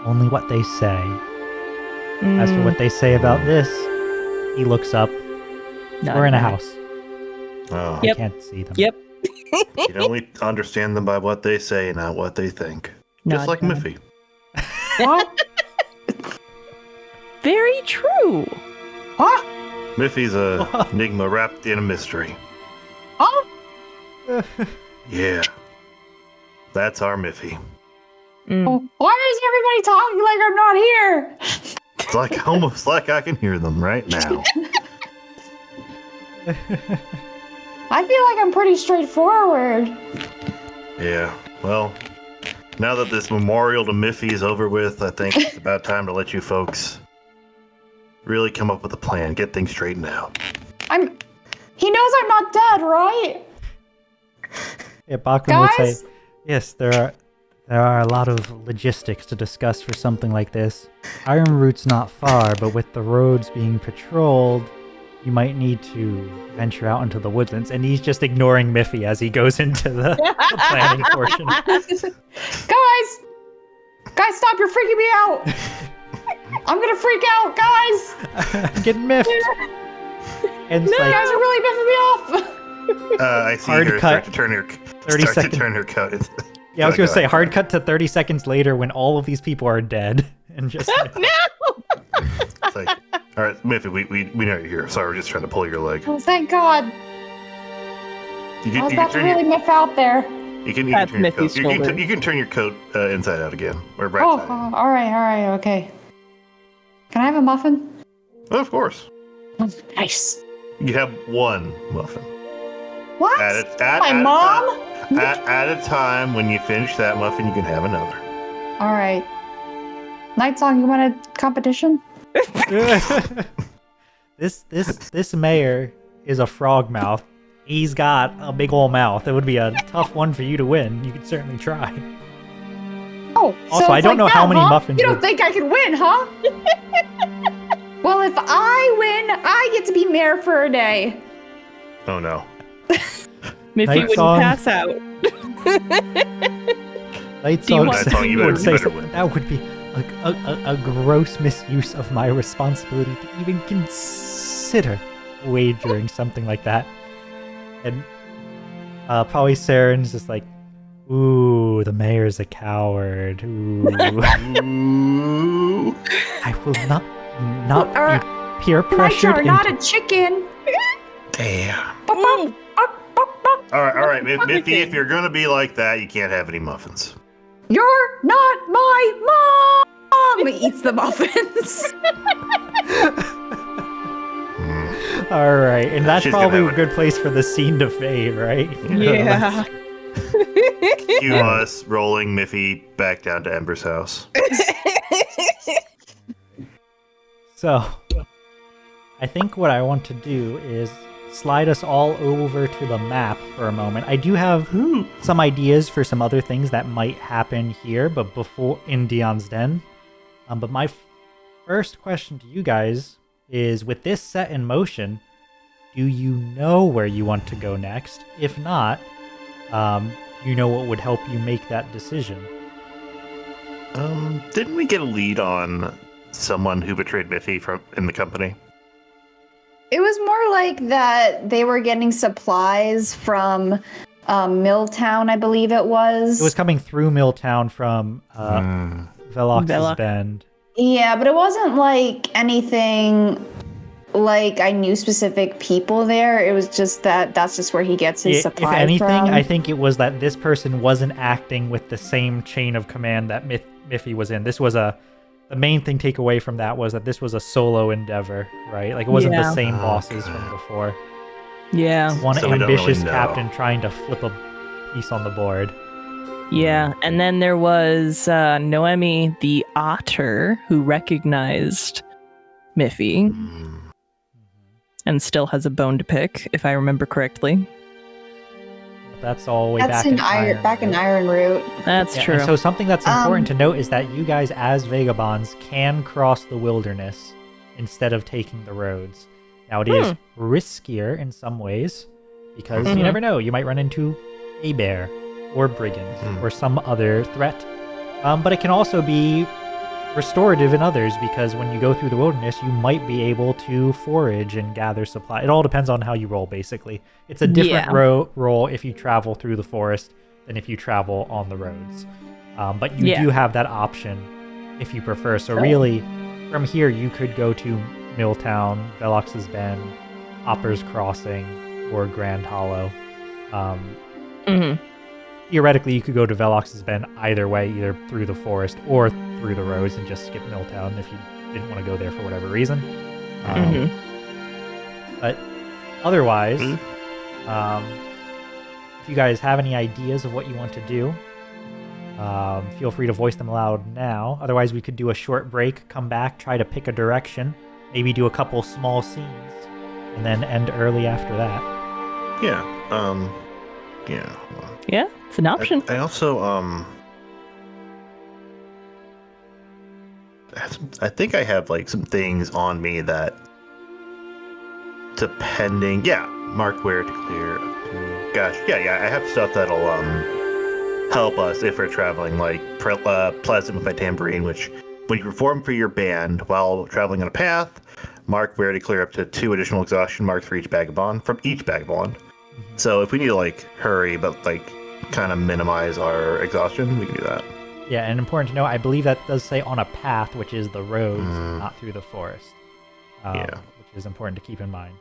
Speaker 1: only what they say. As for what they say about this," he looks up. We're in a house.
Speaker 3: Oh.
Speaker 1: I can't see them.
Speaker 4: Yep.
Speaker 3: You can only understand them by what they say, not what they think. Just like Miffy.
Speaker 2: What?
Speaker 4: Very true.
Speaker 2: What?
Speaker 3: Miffy's a enigma wrapped in a mystery.
Speaker 2: Huh?
Speaker 3: Yeah. That's our Miffy.
Speaker 2: Why is everybody talking like I'm not here?
Speaker 3: It's like almost like I can hear them right now.
Speaker 2: I feel like I'm pretty straightforward.
Speaker 3: Yeah. Well, now that this memorial to Miffy is over with, I think it's about time to let you folks really come up with a plan, get things straightened out.
Speaker 2: He knows I'm not dead, right?
Speaker 1: Yeah, Bachman would
Speaker 2: Guys?
Speaker 1: say, yes, there are a lot of logistics to discuss for something like this. Ironroot's not far, but with the roads being patrolled, you might need to venture out into the woodlands. And he's just ignoring Miffy as he goes into the planning portion.
Speaker 2: Guys, stop! You're freaking me out. I'm gonna freak out, guys.
Speaker 1: I'm getting miffed. And it's
Speaker 2: You guys are really miffing me off.
Speaker 3: I see
Speaker 1: Hard
Speaker 3: her
Speaker 1: cut.
Speaker 3: start to turn her
Speaker 1: 30 seconds.
Speaker 3: coat.
Speaker 1: Yeah, I was going to say, hard cut to 30 seconds later when all of these people are dead. And just
Speaker 4: No.
Speaker 3: It's like, all right, Miffy, we know you're here. Sorry, we're just trying to pull your leg.
Speaker 2: Oh, thank God. I was about to really miff out there.
Speaker 3: You can
Speaker 4: That's
Speaker 3: turn your coat.
Speaker 4: Miffy's shoulder.
Speaker 3: You can turn your coat inside out again, or right
Speaker 2: Oh,
Speaker 3: side.
Speaker 2: all right, okay. Can I have a muffin?
Speaker 3: Oh, of course.
Speaker 2: Nice.
Speaker 3: You can have one muffin.
Speaker 2: What? My
Speaker 3: a
Speaker 2: mom?
Speaker 3: At a time, when you finish that muffin, you can have another.
Speaker 2: All right. Night Song, you want a competition?
Speaker 1: This mayor is a frog mouth. He's got a big ol' mouth. It would be a tough one for you to win. You could certainly try.
Speaker 2: Oh,
Speaker 1: Also,
Speaker 2: so
Speaker 1: I
Speaker 2: it's
Speaker 1: don't know
Speaker 2: like
Speaker 1: how
Speaker 2: that,
Speaker 1: many
Speaker 2: huh?
Speaker 1: muffins
Speaker 2: You don't
Speaker 1: would-
Speaker 2: think I can win, huh? Well, if I win, I get to be mayor for a day.
Speaker 3: Oh no.
Speaker 4: Miffy
Speaker 1: Night
Speaker 4: wouldn't
Speaker 1: Song.
Speaker 4: pass out.
Speaker 1: Night
Speaker 4: Do you
Speaker 1: Song
Speaker 4: want-
Speaker 1: said-
Speaker 3: Night Song, you
Speaker 1: would
Speaker 3: better
Speaker 1: say
Speaker 3: win.
Speaker 1: something. That would be a gross misuse of my responsibility to even consider wagering something like that. And probably Saren's just like, ooh, the mayor's a coward. Ooh.
Speaker 3: Ooh.
Speaker 1: I will not
Speaker 2: Or-
Speaker 1: be peer
Speaker 2: Night
Speaker 1: pressured
Speaker 2: Song, not
Speaker 1: into...
Speaker 2: a chicken.
Speaker 3: Damn.
Speaker 2: Bop, bop, bop, bop, bop.
Speaker 3: All right, Miffy. If you're gonna be like that, you can't have any muffins.
Speaker 2: You're not my mom. Eats the muffins.
Speaker 1: All right, and that's
Speaker 3: She's gonna
Speaker 1: probably
Speaker 3: have
Speaker 1: a
Speaker 3: it.
Speaker 1: good place for the scene to fade, right?
Speaker 4: Yeah.
Speaker 3: Cue us rolling Miffy back down to Ember's house.
Speaker 1: So, I think what I want to do is slide us all over to the map for a moment. I do have some ideas for some other things that might happen here, but before in Dion's Den. But my first question to you guys is, with this set in motion, do you know where you want to go next? If not, you know what would help you make that decision.
Speaker 3: Didn't we get a lead on someone who betrayed Miffy in the company?
Speaker 2: It was more like that they were getting supplies from Milltown, I believe it was.
Speaker 1: It was coming through Milltown from Velox's Bend.
Speaker 2: Yeah, but it wasn't like anything like I knew specific people there. It was just that's just where he gets his supplies from.
Speaker 1: If anything, I think it was that this person wasn't acting with the same chain of command that Miffy was in. This was the main thing take away from that was that this was a solo endeavor, right? Like it wasn't the same bosses from before.
Speaker 4: Yeah.
Speaker 1: One
Speaker 3: So
Speaker 1: ambitious
Speaker 3: really
Speaker 1: captain trying to flip a piece on the board.
Speaker 4: Yeah, and then there was Noemi the otter who recognized Miffy and still has a bone to pick, if I remember correctly.
Speaker 1: That's all way
Speaker 2: That's
Speaker 1: back in Iron
Speaker 2: Root.
Speaker 4: That's true.
Speaker 1: And so something that's important to note is that you guys as vagabonds can cross the wilderness instead of taking the roads. Now it is riskier in some ways because you never know. You might run into a bear or brigands or some other threat. But it can also be restorative in others because when you go through the wilderness, you might be able to forage and gather supply. It all depends on how you roll, basically. It's a different roll if you travel through the forest than if you travel on the roads. But you do have that option if you prefer. So really, from here, you could go to Milltown, Velox's Bend, Hopper's Crossing, or Grand Hollow. Theoretically, you could go to Velox's Bend either way, either through the forest or through the roads and just skip Milltown if you didn't want to go there for whatever reason. But otherwise, if you guys have any ideas of what you want to do, feel free to voice them aloud now. Otherwise, we could do a short break, come back, try to pick a direction, maybe do a couple small scenes, and then end early after that.
Speaker 4: Yeah, it's an option.
Speaker 3: I also, I think I have like some things on me that, depending, mark where to clear. Gosh, I have stuff that'll help us if we're traveling, like Pleasant with my tambourine, which when you perform for your band while traveling on a path, mark where to clear up to 2 additional exhaustion marks for each vagabond, from each vagabond. So if we need to like hurry but like kind of minimize our exhaustion, we can do that.
Speaker 1: Yeah, and important to know, I believe that does say on a path, which is the roads, not through the forest. Which is important to keep in mind.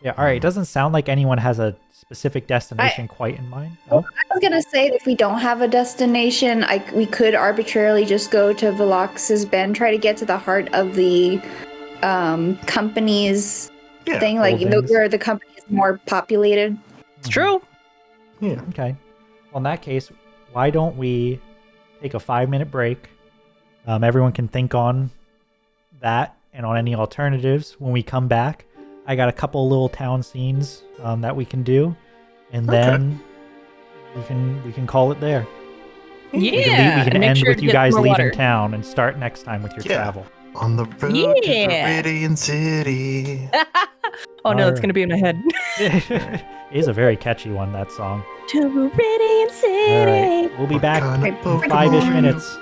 Speaker 1: Yeah, all right. It doesn't sound like anyone has a specific destination quite in mind.
Speaker 2: I was gonna say that if we don't have a destination, we could arbitrarily just go to Velox's Bend, try to get to the heart of the company's thing, like where the company is more populated.
Speaker 4: It's true.
Speaker 1: Yeah. Okay. Well, in that case, why don't we take a 5-minute break? Everyone can think on that and on any alternatives. When we come back, I got a couple little town scenes that we can do, and then we can call it there.
Speaker 4: Yeah,
Speaker 1: we can end with you guys leaving town and start next time with your travel.
Speaker 3: On the road to Viridian City.
Speaker 4: Oh no, it's gonna be in my head.
Speaker 1: It is a very catchy one, that song.
Speaker 4: To Viridian City.
Speaker 1: All right, we'll be back in 5-ish minutes.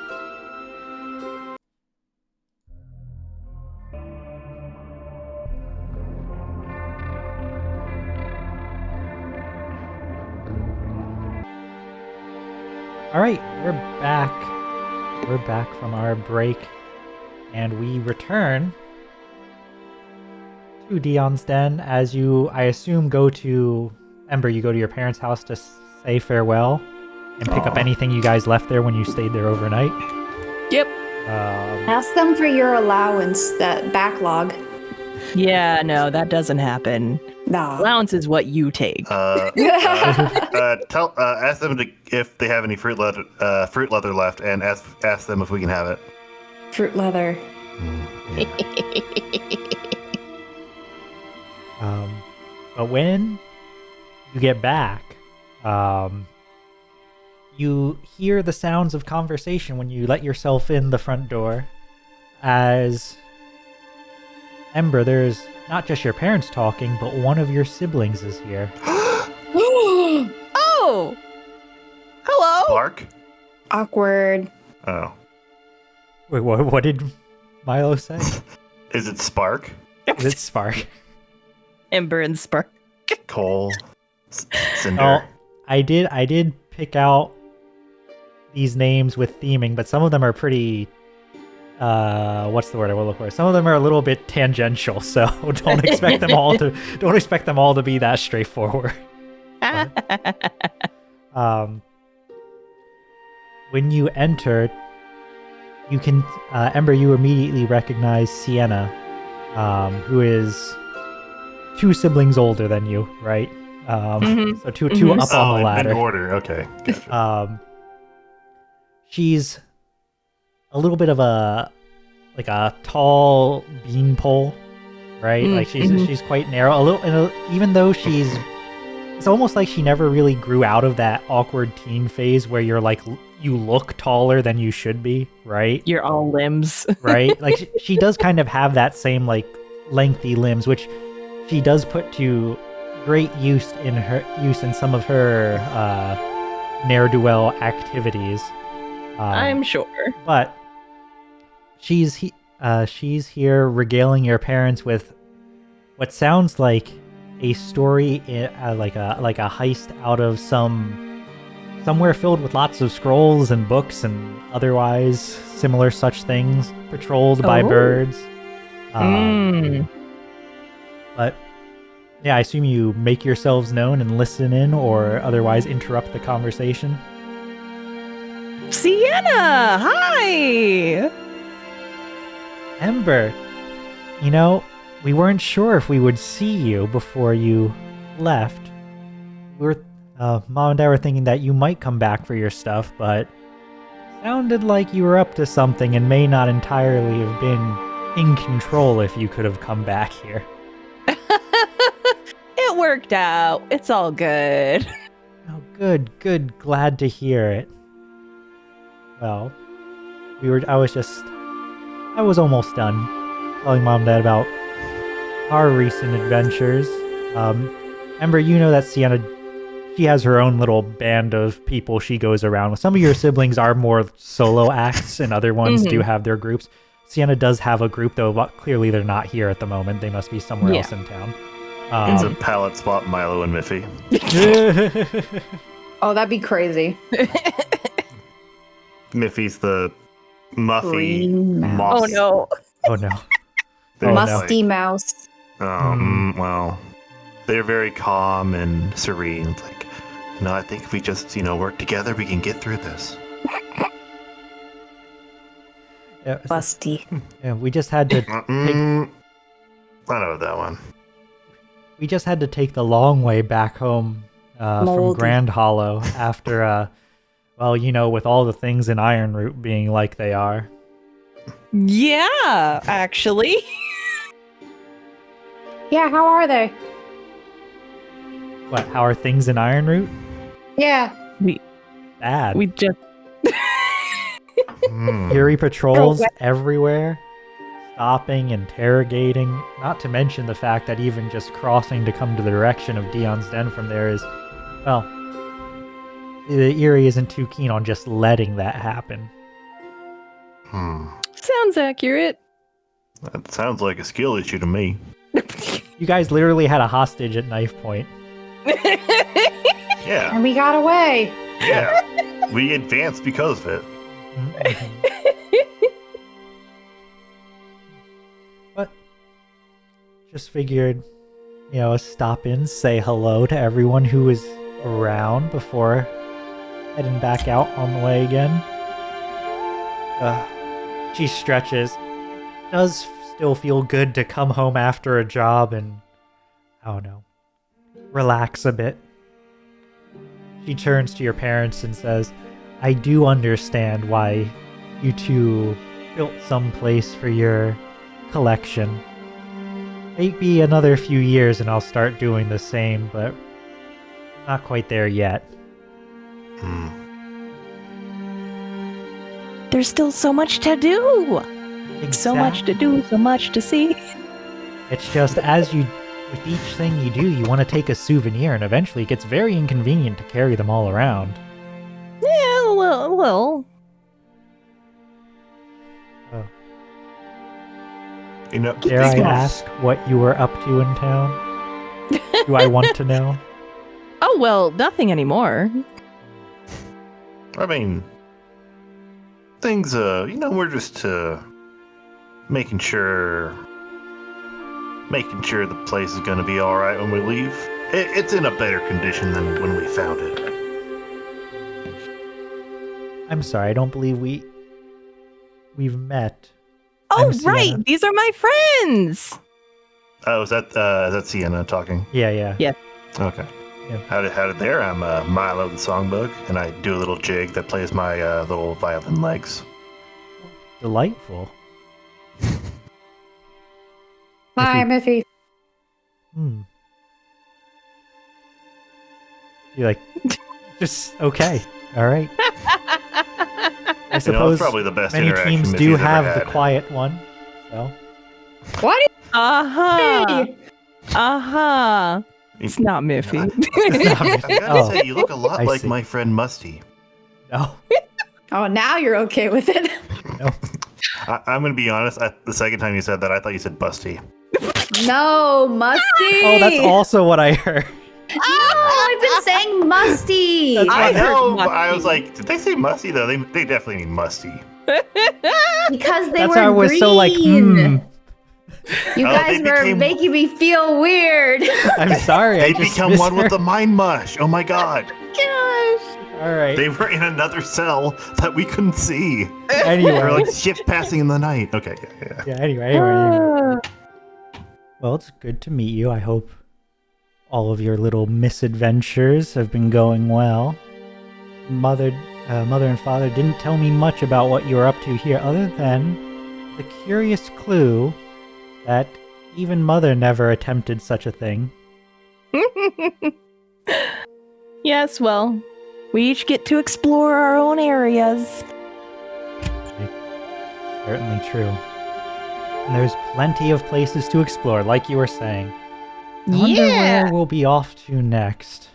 Speaker 1: All right, we're back. We're back from our break, and we return to Dion's Den as you, I assume, go to Ember. You go to your parents' house to say farewell and pick up anything you guys left there when you stayed there overnight.
Speaker 4: Yep.
Speaker 2: Ask them for your allowance, that backlog.
Speaker 4: Yeah, no, that doesn't happen.
Speaker 2: Nah.
Speaker 4: Allowance is what you take.
Speaker 3: Ask them if they have any fruit leather left, and ask them if we can have it.
Speaker 2: Fruit leather.
Speaker 1: But when you get back, you hear the sounds of conversation when you let yourself in the front door. As Ember, there's not just your parents talking, but one of your siblings is here.
Speaker 4: Oh! Hello?
Speaker 3: Spark?
Speaker 2: Awkward.
Speaker 3: Oh.
Speaker 1: Wait, what did Milo say?
Speaker 3: Is it Spark?
Speaker 1: Is it Spark?
Speaker 4: Ember and Spark.
Speaker 3: Cole? Cinder?
Speaker 1: Oh, I did pick out these names with theming, but some of them are pretty what's the word I will look for? Some of them are a little bit tangential, so don't expect them all to be that straightforward. But, when you enter, you can Ember, you immediately recognize Sienna, who is 2 siblings older than you, right? So two up on the ladder.
Speaker 3: In order. Okay. Gotcha.
Speaker 1: She's a little bit of a tall beanpole, right? Like she's quite narrow. Even though it's almost like she never really grew out of that awkward teen phase where you're like you look taller than you should be, right?
Speaker 4: You're all limbs.
Speaker 1: Right? Like she does kind of have that same like lengthy limbs, which she does put to great use in some of her ne'er-do-well activities.
Speaker 4: I'm sure.
Speaker 1: But she's here regaling your parents with what sounds like a story, like a heist out of somewhere filled with lots of scrolls and books and otherwise similar such things, patrolled by birds. But yeah, I assume you make yourselves known and listen in, or otherwise interrupt the conversation.
Speaker 4: Sienna, hi!
Speaker 1: Ember, we weren't sure if we would see you before you left. Mom and Dad were thinking that you might come back for your stuff, but sounded like you were up to something and may not entirely have been in control if you could have come back here.
Speaker 4: It worked out. It's all good.
Speaker 1: Oh, good. Glad to hear it. Well, I was almost done telling Mom and Dad about our recent adventures. Ember, you know that Sienna, she has her own little band of people she goes around with. Some of your siblings are more solo acts, and other ones do have their groups. Sienna does have a group, though, but clearly they're not here at the moment. They must be somewhere else in town.
Speaker 3: It's a palette swap, Milo and Miffy.
Speaker 2: Oh, that'd be crazy.
Speaker 3: Miffy's the Muffy
Speaker 2: Green
Speaker 3: moss.
Speaker 4: Oh no.
Speaker 1: Oh no.
Speaker 2: Musty mouse.
Speaker 3: Well, they're very calm and serene. It's like, I think if we just, work together, we can get through this.
Speaker 1: Yeah,
Speaker 2: Busty.
Speaker 1: yeah, we just had to
Speaker 3: I know that one.
Speaker 1: We just had to take the long way back home from Grand Hollow after, with all the things in Ironroot being like they are.
Speaker 4: Yeah, actually.
Speaker 2: Yeah, how are they?
Speaker 1: What? How are things in Ironroot?
Speaker 2: Yeah.
Speaker 1: Bad.
Speaker 4: We just
Speaker 1: Fury patrols everywhere, stopping, interrogating. Not to mention the fact that even just crossing to come to the direction of Dion's den from there is, well, the Eerie isn't too keen on just letting that happen.
Speaker 4: sounds accurate.
Speaker 3: That sounds like a skill issue to me.
Speaker 1: You guys literally had a hostage at knife point.
Speaker 3: Yeah.
Speaker 2: And we got away.
Speaker 3: Yeah. We advanced because of it.
Speaker 1: But just figured, stop in, say hello to everyone who is around before heading back out on the way again. She stretches. Does still feel good to come home after a job and, I don't know, relax a bit. She turns to your parents and says, I do understand why you two built some place for your collection. Maybe another few years and I'll start doing the same, but not quite there yet.
Speaker 4: There's still so much to do. So much to do, so much to see.
Speaker 1: It's just with each thing you do, you want to take a souvenir, and eventually it gets very inconvenient to carry them all around.
Speaker 4: Yeah, well.
Speaker 1: Oh.
Speaker 3: You know,
Speaker 1: Dare I ask what you were up to in town? Do I want to know?
Speaker 4: Oh, well, nothing anymore.
Speaker 3: I mean, things, we're just making sure the place is going to be all right when we leave. It's in a better condition than when we found it.
Speaker 1: I'm sorry, I don't believe we've met.
Speaker 4: Oh,
Speaker 1: I'm Sienna.
Speaker 4: right. These are my friends.
Speaker 3: Oh, is that Sienna talking?
Speaker 1: Yeah.
Speaker 3: Okay.
Speaker 1: Yeah.
Speaker 3: How did there? I'm Milo the Songbug, and I do a little jig that plays my little violin legs.
Speaker 1: Delightful.
Speaker 2: Hi, Miffy.
Speaker 1: You're like, just okay. All right. I suppose
Speaker 3: it's probably the best
Speaker 1: many
Speaker 3: interaction
Speaker 1: teams
Speaker 3: Miffy's
Speaker 1: do
Speaker 3: ever
Speaker 1: have
Speaker 3: had.
Speaker 1: the quiet one. So
Speaker 2: What?
Speaker 4: Uh-huh. Uh-huh. It's not Miffy.
Speaker 3: I've got to say, you look a lot
Speaker 1: I
Speaker 3: like
Speaker 1: see.
Speaker 3: my friend Musty.
Speaker 1: no.
Speaker 2: Oh, now you're okay with it.
Speaker 1: No.
Speaker 3: I'm going to be honest. The second time you said that, I thought you said Busty.
Speaker 2: No, Musty.
Speaker 1: Oh, that's also what I heard.
Speaker 2: No, I've been saying Musty.
Speaker 1: That's
Speaker 3: I
Speaker 1: I
Speaker 3: know,
Speaker 4: heard
Speaker 3: but I
Speaker 4: Musty.
Speaker 3: was like, did they say Musty though? They definitely mean Musty.
Speaker 2: Because they
Speaker 1: That's
Speaker 2: were
Speaker 1: how I was
Speaker 2: green.
Speaker 1: so like,
Speaker 2: You guys
Speaker 3: they
Speaker 2: were
Speaker 3: became-
Speaker 2: making me feel weird.
Speaker 1: I'm sorry.
Speaker 3: They
Speaker 1: I just
Speaker 3: become one with
Speaker 1: misheard.
Speaker 3: the mind mush. Oh my god.
Speaker 2: Gosh.
Speaker 1: All right.
Speaker 3: They were in another cell that we couldn't see.
Speaker 1: Anyway.
Speaker 3: They were like ships passing in the night. Okay, yeah.
Speaker 1: Yeah, anyway. Well, it's good to meet you. I hope all of your little misadventures have been going well. Mother and father didn't tell me much about what you were up to here, other than the curious clue that even Mother never attempted such a thing.
Speaker 4: Yes, well, we each get to explore our own areas.
Speaker 1: Certainly true. And there's plenty of places to explore, like you were saying. I wonder where we'll be off to next.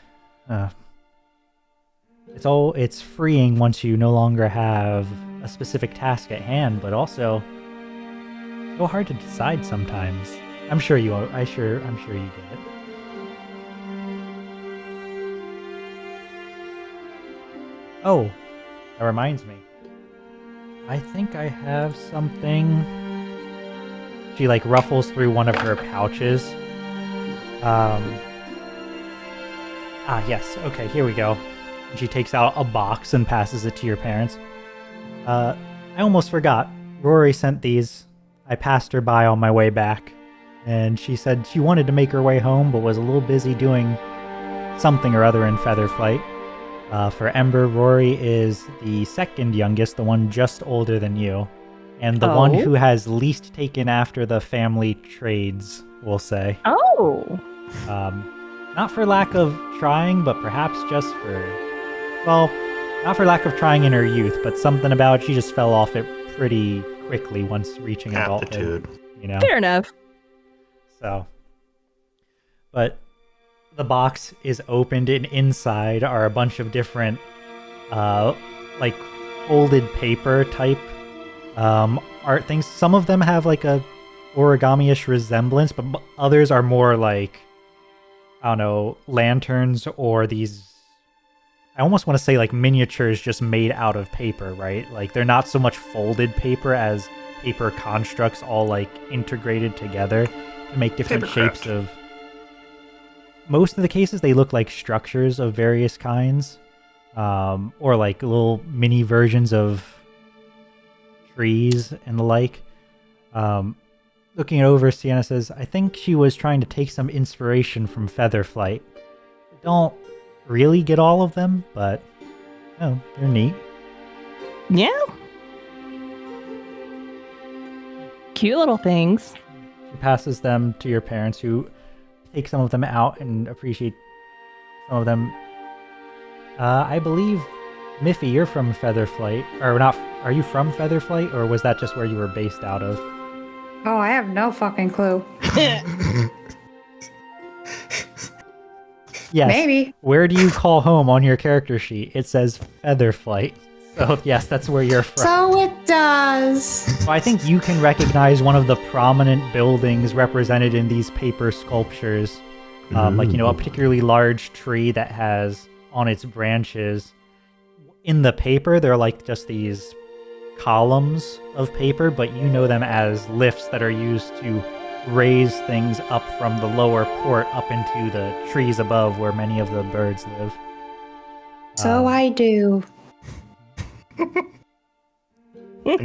Speaker 1: It's freeing once you no longer have a specific task at hand, but also so hard to decide sometimes. I'm sure you get it. Oh, that reminds me. I think I have something. She like ruffles through one of her pouches. Yes. Okay, here we go. And she takes out a box and passes it to your parents. I almost forgot. Rory sent these. I passed her by on my way back. And she said she wanted to make her way home, but was a little busy doing something or other in Featherflight. For Ember, Rory is the second youngest, the one just older than you. And the one who has least taken after the family trades, we'll say.
Speaker 4: Oh.
Speaker 1: Not for lack of trying, but perhaps just not for lack of trying in her youth, but something about she just fell off it pretty quickly once reaching adulthood.
Speaker 3: Aptitude.
Speaker 1: You know?
Speaker 4: Fair enough.
Speaker 1: So, but the box is opened, and inside are a bunch of different, like folded paper type art things. Some of them have like a origami-ish resemblance, but others are more like, I don't know, lanterns or these. I almost want to say like miniatures just made out of paper, right? Like they're not so much folded paper as paper constructs all like integrated together to make different
Speaker 3: Papercraft.
Speaker 1: shapes of. Most of the cases, they look like structures of various kinds, or like little mini versions of trees and the like. Looking it over, Sienna says, I think she was trying to take some inspiration from Featherflight. Don't really get all of them, but they're neat.
Speaker 4: Yeah. cute little things.
Speaker 1: She passes them to your parents, who take some of them out and appreciate some of them. I believe, Miffy, you're from Featherflight. Or not, are you from Featherflight, or was that just where you were based out of?
Speaker 2: Oh, I have no fucking clue.
Speaker 1: Yes.
Speaker 2: Maybe.
Speaker 1: Where do you call home on your character sheet? It says Featherflight. So, yes, that's where you're from.
Speaker 2: So it does.
Speaker 1: So I think you can recognize one of the prominent buildings represented in these paper sculptures. Like, a particularly large tree that has on its branches. In the paper, they're like just these columns of paper, but you know them as lifts that are used to raise things up from the lower port up into the trees above where many of the birds live.
Speaker 2: So I do.
Speaker 3: I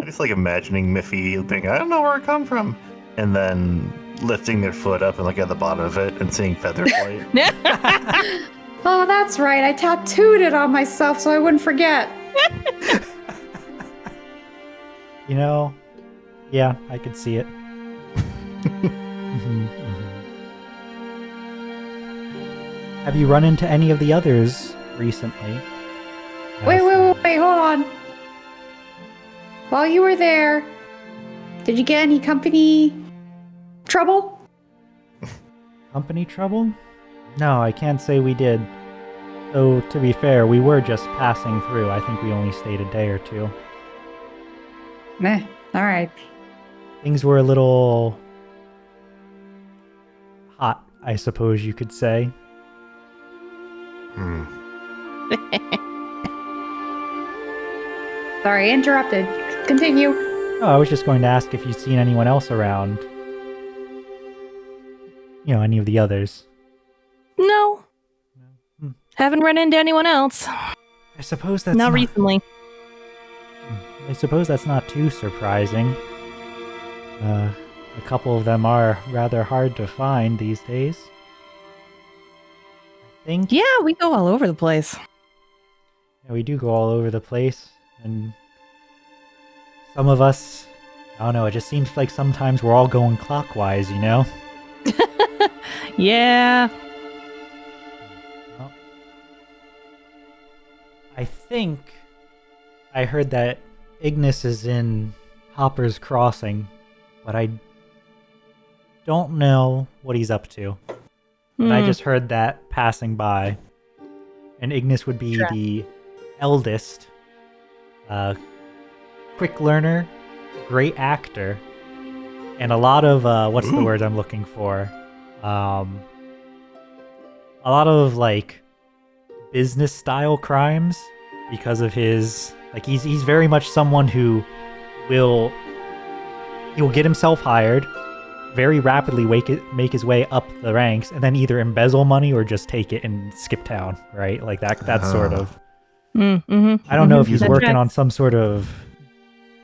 Speaker 3: just like imagining Miffy being, I don't know where I come from, and then lifting their foot up and looking at the bottom of it and seeing Featherflight.
Speaker 2: Oh, that's right. I tattooed it on myself so I wouldn't forget.
Speaker 1: Yeah, I could see it. Have you run into any of the others recently?
Speaker 2: Wait, hold on. While you were there, did you get any company trouble?
Speaker 1: Company trouble? No, I can't say we did. Though, to be fair, we were just passing through. I think we only stayed a day or two.
Speaker 2: Meh. All right.
Speaker 1: Things were a little hot, I suppose you could say.
Speaker 2: Sorry, interrupted. Continue.
Speaker 1: Oh, I was just going to ask if you'd seen anyone else around. Any of the others.
Speaker 4: No. Haven't run into anyone else.
Speaker 1: I suppose that's
Speaker 4: not recently.
Speaker 1: I suppose that's not too surprising. A couple of them are rather hard to find these days. I think.
Speaker 4: Yeah, we go all over the place.
Speaker 1: Yeah, we do go all over the place, and some of us, I don't know, it just seems like sometimes we're all going clockwise,
Speaker 4: Yeah.
Speaker 1: Well, I think I heard that Ignis is in Hopper's Crossing, but I don't know what he's up to. And I just heard that passing by. And Ignis would be the eldest, quick learner, great actor, and a lot of, what's the word I'm looking for? A lot of, business style crimes because of his, he's very much someone who he'll get himself hired, very rapidly make his way up the ranks, and then either embezzle money or just take it and skip town, right? Like that sort of. I don't know if he's working on some sort of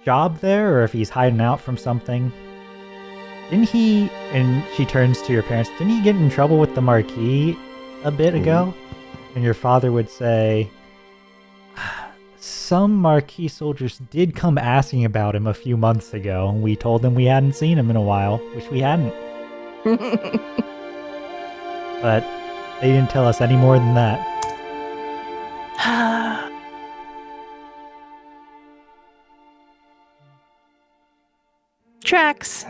Speaker 1: job there or if he's hiding out from something. Didn't he, and she turns to your parents, didn't he get in trouble with the Marquis a bit ago? And your father would say, some Marquis soldiers did come asking about him a few months ago, and we told them we hadn't seen him in a while, which we hadn't. But they didn't tell us any more than that.
Speaker 4: Tracks.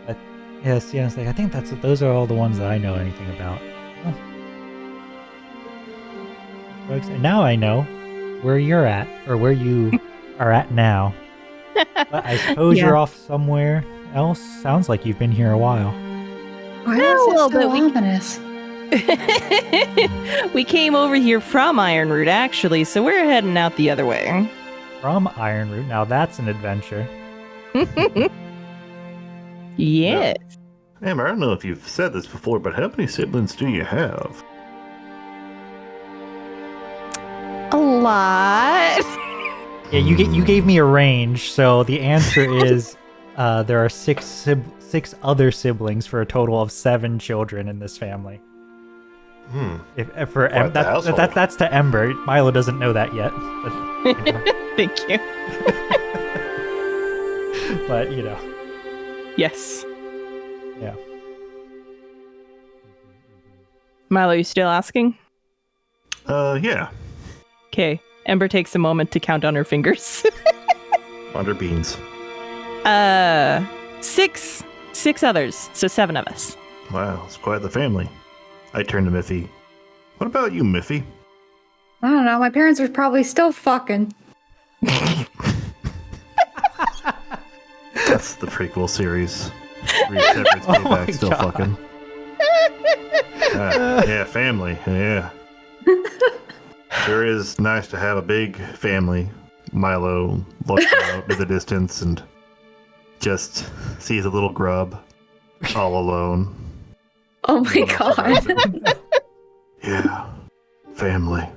Speaker 1: But yes, I think those are all the ones that I know anything about. Oh. And now I know where you're at, or where you are at now. But I suppose you're off somewhere else. Sounds like you've been here a while.
Speaker 2: Why is it so ominous?
Speaker 4: We came over here from Ironroot, actually, so we're heading out the other way.
Speaker 1: From Ironroot? Now that's an adventure.
Speaker 4: Yes.
Speaker 3: Amber, I don't know if you've said this before, but how many siblings do you have?
Speaker 4: A lot.
Speaker 1: Yeah, you gave me a range, so the answer is there are six other siblings for a total of 7 children in this family. If for
Speaker 3: Quite the household.
Speaker 1: that's to Ember. Milo doesn't know that yet. But, you know.
Speaker 4: Thank you.
Speaker 1: But you know,
Speaker 4: Yes.
Speaker 1: yeah.
Speaker 4: Milo, you still asking?
Speaker 3: Yeah.
Speaker 4: Okay. Ember takes a moment to count on her fingers.
Speaker 3: Under beans.
Speaker 4: 6 others, so 7 of us.
Speaker 3: Wow, it's quite the family. I turn to Miffy. What about you, Miffy?
Speaker 2: I don't know. My parents are probably still fucking.
Speaker 3: That's the prequel series. Reed Shepherd's payback,
Speaker 1: my
Speaker 3: still
Speaker 1: God.
Speaker 3: fucking. Yeah, family. Yeah. Sure is nice to have a big family. Milo looks out in the distance and just sees a little grub all alone.
Speaker 2: Oh my
Speaker 3: No one else
Speaker 2: god.
Speaker 3: around him. Yeah, family.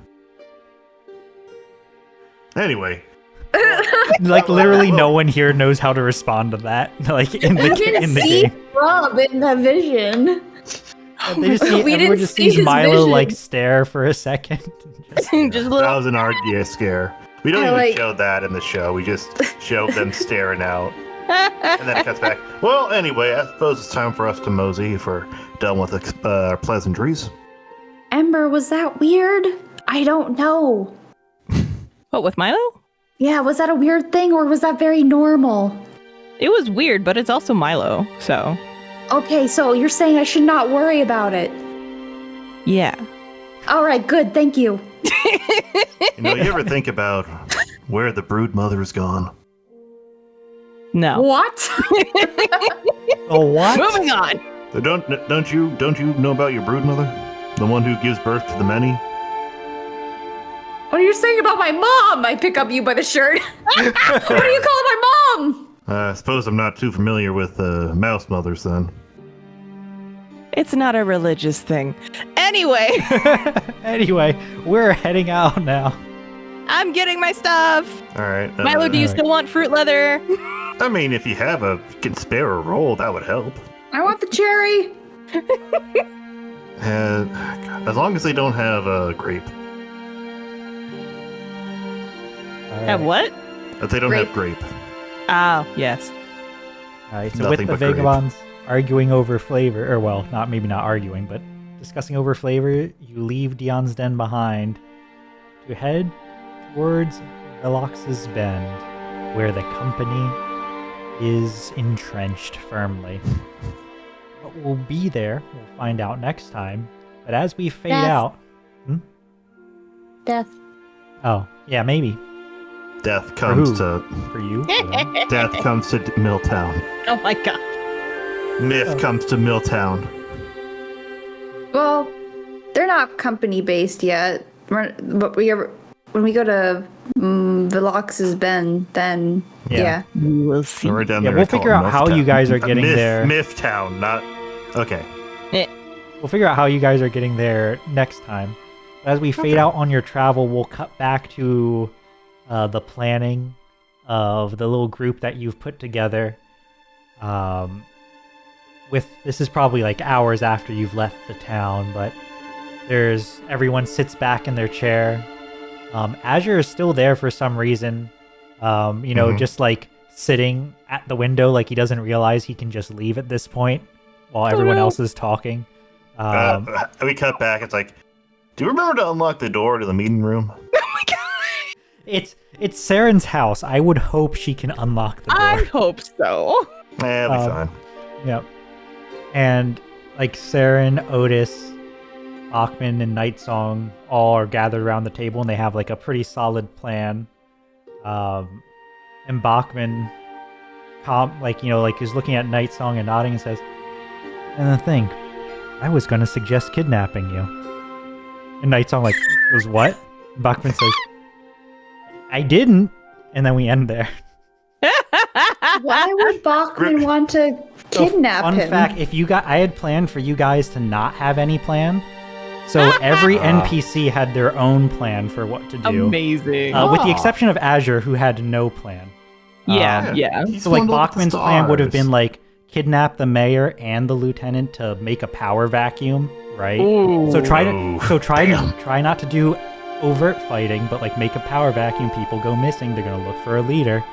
Speaker 3: Anyway,
Speaker 1: Like literally, no one here knows how to respond to that. Like in
Speaker 2: We
Speaker 1: the
Speaker 2: didn't
Speaker 1: game,
Speaker 2: see Rob in the vision.
Speaker 1: they just see,
Speaker 2: We
Speaker 1: everyone
Speaker 2: didn't
Speaker 1: just
Speaker 2: see
Speaker 1: sees
Speaker 2: his
Speaker 1: Milo
Speaker 2: vision.
Speaker 1: like stare for a second. Just-
Speaker 4: Just a
Speaker 3: that
Speaker 4: little.
Speaker 3: was an RDA scare. We don't
Speaker 2: I
Speaker 3: even
Speaker 2: like-
Speaker 3: show that in the show. We just show them staring out. And then it cuts back. Well, anyway, I suppose it's time for us to mosey if we're done with pleasantries.
Speaker 2: Ember, was that weird? I don't know.
Speaker 4: What, with Milo?
Speaker 2: Yeah, was that a weird thing or was that very normal?
Speaker 4: It was weird, but it's also Milo, so.
Speaker 2: Okay, so you're saying I should not worry about it.
Speaker 4: Yeah.
Speaker 2: All right, good, thank you.
Speaker 3: You know, you ever think about where the brood mother is gone?
Speaker 4: No.
Speaker 2: What?
Speaker 1: Oh, what?
Speaker 4: Moving on.
Speaker 3: Don't you know about your brood mother? The one who gives birth to the many?
Speaker 2: What are you saying about my mom? I pick up you by the shirt. What are you calling my mom?
Speaker 3: I suppose I'm not too familiar with mouse mothers then.
Speaker 4: It's not a religious thing. Anyway,
Speaker 1: Anyway, we're heading out now.
Speaker 4: I'm getting my stuff.
Speaker 3: All right.
Speaker 4: Milo, do you
Speaker 1: Alright.
Speaker 4: still want fruit leather?
Speaker 3: I mean, if you can spare a roll, that would help.
Speaker 2: I want the cherry.
Speaker 3: As long as they don't have a grape.
Speaker 4: Have what?
Speaker 3: If they don't
Speaker 2: Grape.
Speaker 3: have grape.
Speaker 4: Oh, yes.
Speaker 1: Alright, so
Speaker 3: Nothing
Speaker 1: with the
Speaker 3: but grape.
Speaker 1: vagabonds arguing over flavor, or well, maybe not arguing, but discussing over flavor, you leave Dion's den behind to head towards Velox's Bend, where the company is entrenched firmly. What will be there, we'll find out next time. But as we fade
Speaker 2: Death.
Speaker 1: out...
Speaker 2: Death.
Speaker 1: Oh, yeah, maybe.
Speaker 3: Death comes
Speaker 1: who?
Speaker 3: to
Speaker 1: For you. for them.
Speaker 3: Death comes to Milltown.
Speaker 4: Oh my god.
Speaker 3: Myth comes to Milltown.
Speaker 2: Well, they're not company based yet. But when we go to Velox's Bend, then
Speaker 1: Yeah.
Speaker 4: We will see.
Speaker 3: We're down
Speaker 1: Yeah,
Speaker 3: there.
Speaker 1: we'll
Speaker 3: I call
Speaker 1: figure
Speaker 3: it
Speaker 1: out how
Speaker 3: Mythtown.
Speaker 1: you guys are getting there.
Speaker 3: Mythtown, not... Okay.
Speaker 1: We'll figure out how you guys are getting there next time. As we fade out on your travel, we'll cut back to the planning of the little group that you've put together. This is probably like hours after you've left the town, but everyone sits back in their chair. Azure is still there for some reason. Just like sitting at the window, like he doesn't realize he can just leave at this point while everyone else is talking.
Speaker 3: We cut back. It's like, do you remember to unlock the door to the meeting room?
Speaker 4: Oh my god.
Speaker 1: It's Saren's house. I would hope she can unlock the door.
Speaker 4: I hope so.
Speaker 3: It'll be fine.
Speaker 1: Yep. And like Saren, Otis, Bachman, and Nightsong all are gathered around the table, and they have like a pretty solid plan. And Bachman, is looking at Nightsong and nodding and says, "And the thing, I was going to suggest kidnapping you." And Nightsong goes, "What?" And Bachman says, "I didn't." And then we end there.
Speaker 2: Why would Bachman want to kidnap
Speaker 1: Fun
Speaker 2: him?
Speaker 1: fact: I had planned for you guys to not have any plan, so every NPC had their own plan for what to do,
Speaker 4: Amazing.
Speaker 1: with the exception of Azure, who had no plan.
Speaker 4: Yeah.
Speaker 3: He's
Speaker 1: So like
Speaker 3: one of the
Speaker 1: Bachman's plan would have been
Speaker 3: stars.
Speaker 1: like kidnap the mayor and the lieutenant to make a power vacuum, right?
Speaker 4: Ooh.
Speaker 1: So try
Speaker 3: Ooh,
Speaker 1: try not to do overt fighting, but like make a power vacuum. People go missing. They're gonna look for a leader.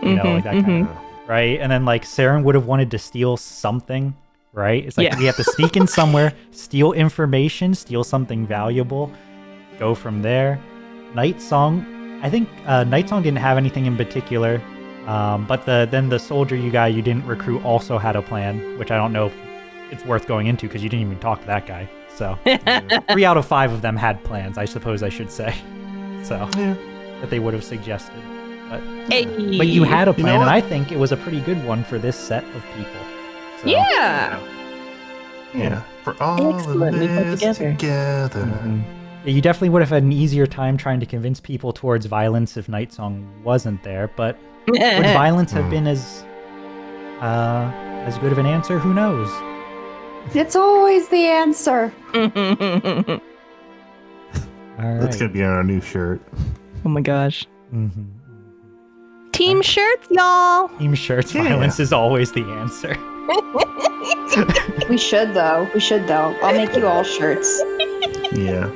Speaker 1: You know, like that kind of right. And then like Saren would have wanted to steal something, right? It's like we have to sneak in somewhere, steal information, steal something valuable, go from there. Night Song, I think Night Song didn't have anything in particular, but then the soldier you didn't recruit also had a plan, which I don't know if it's worth going into because you didn't even talk to that guy. So 3 out of 5 of them had plans, I suppose I should say. So that they would have suggested. But you had a plan, and I think it was a pretty good one for this set of people. So,
Speaker 4: Yeah.
Speaker 3: For all
Speaker 4: Excellently
Speaker 3: of
Speaker 4: put
Speaker 3: this
Speaker 4: together.
Speaker 1: Yeah, you definitely would have had an easier time trying to convince people towards violence if Night Song wasn't there, but would violence have been as good of an answer? Who knows?
Speaker 2: It's always the answer.
Speaker 1: All right.
Speaker 3: That's gonna be on our new shirt.
Speaker 4: Oh my gosh.
Speaker 1: Mm-hmm.
Speaker 4: Team shirts, y'all.
Speaker 1: Team shirts, violence is always the answer.
Speaker 2: We should though. I'll make you all shirts.
Speaker 3: Yeah.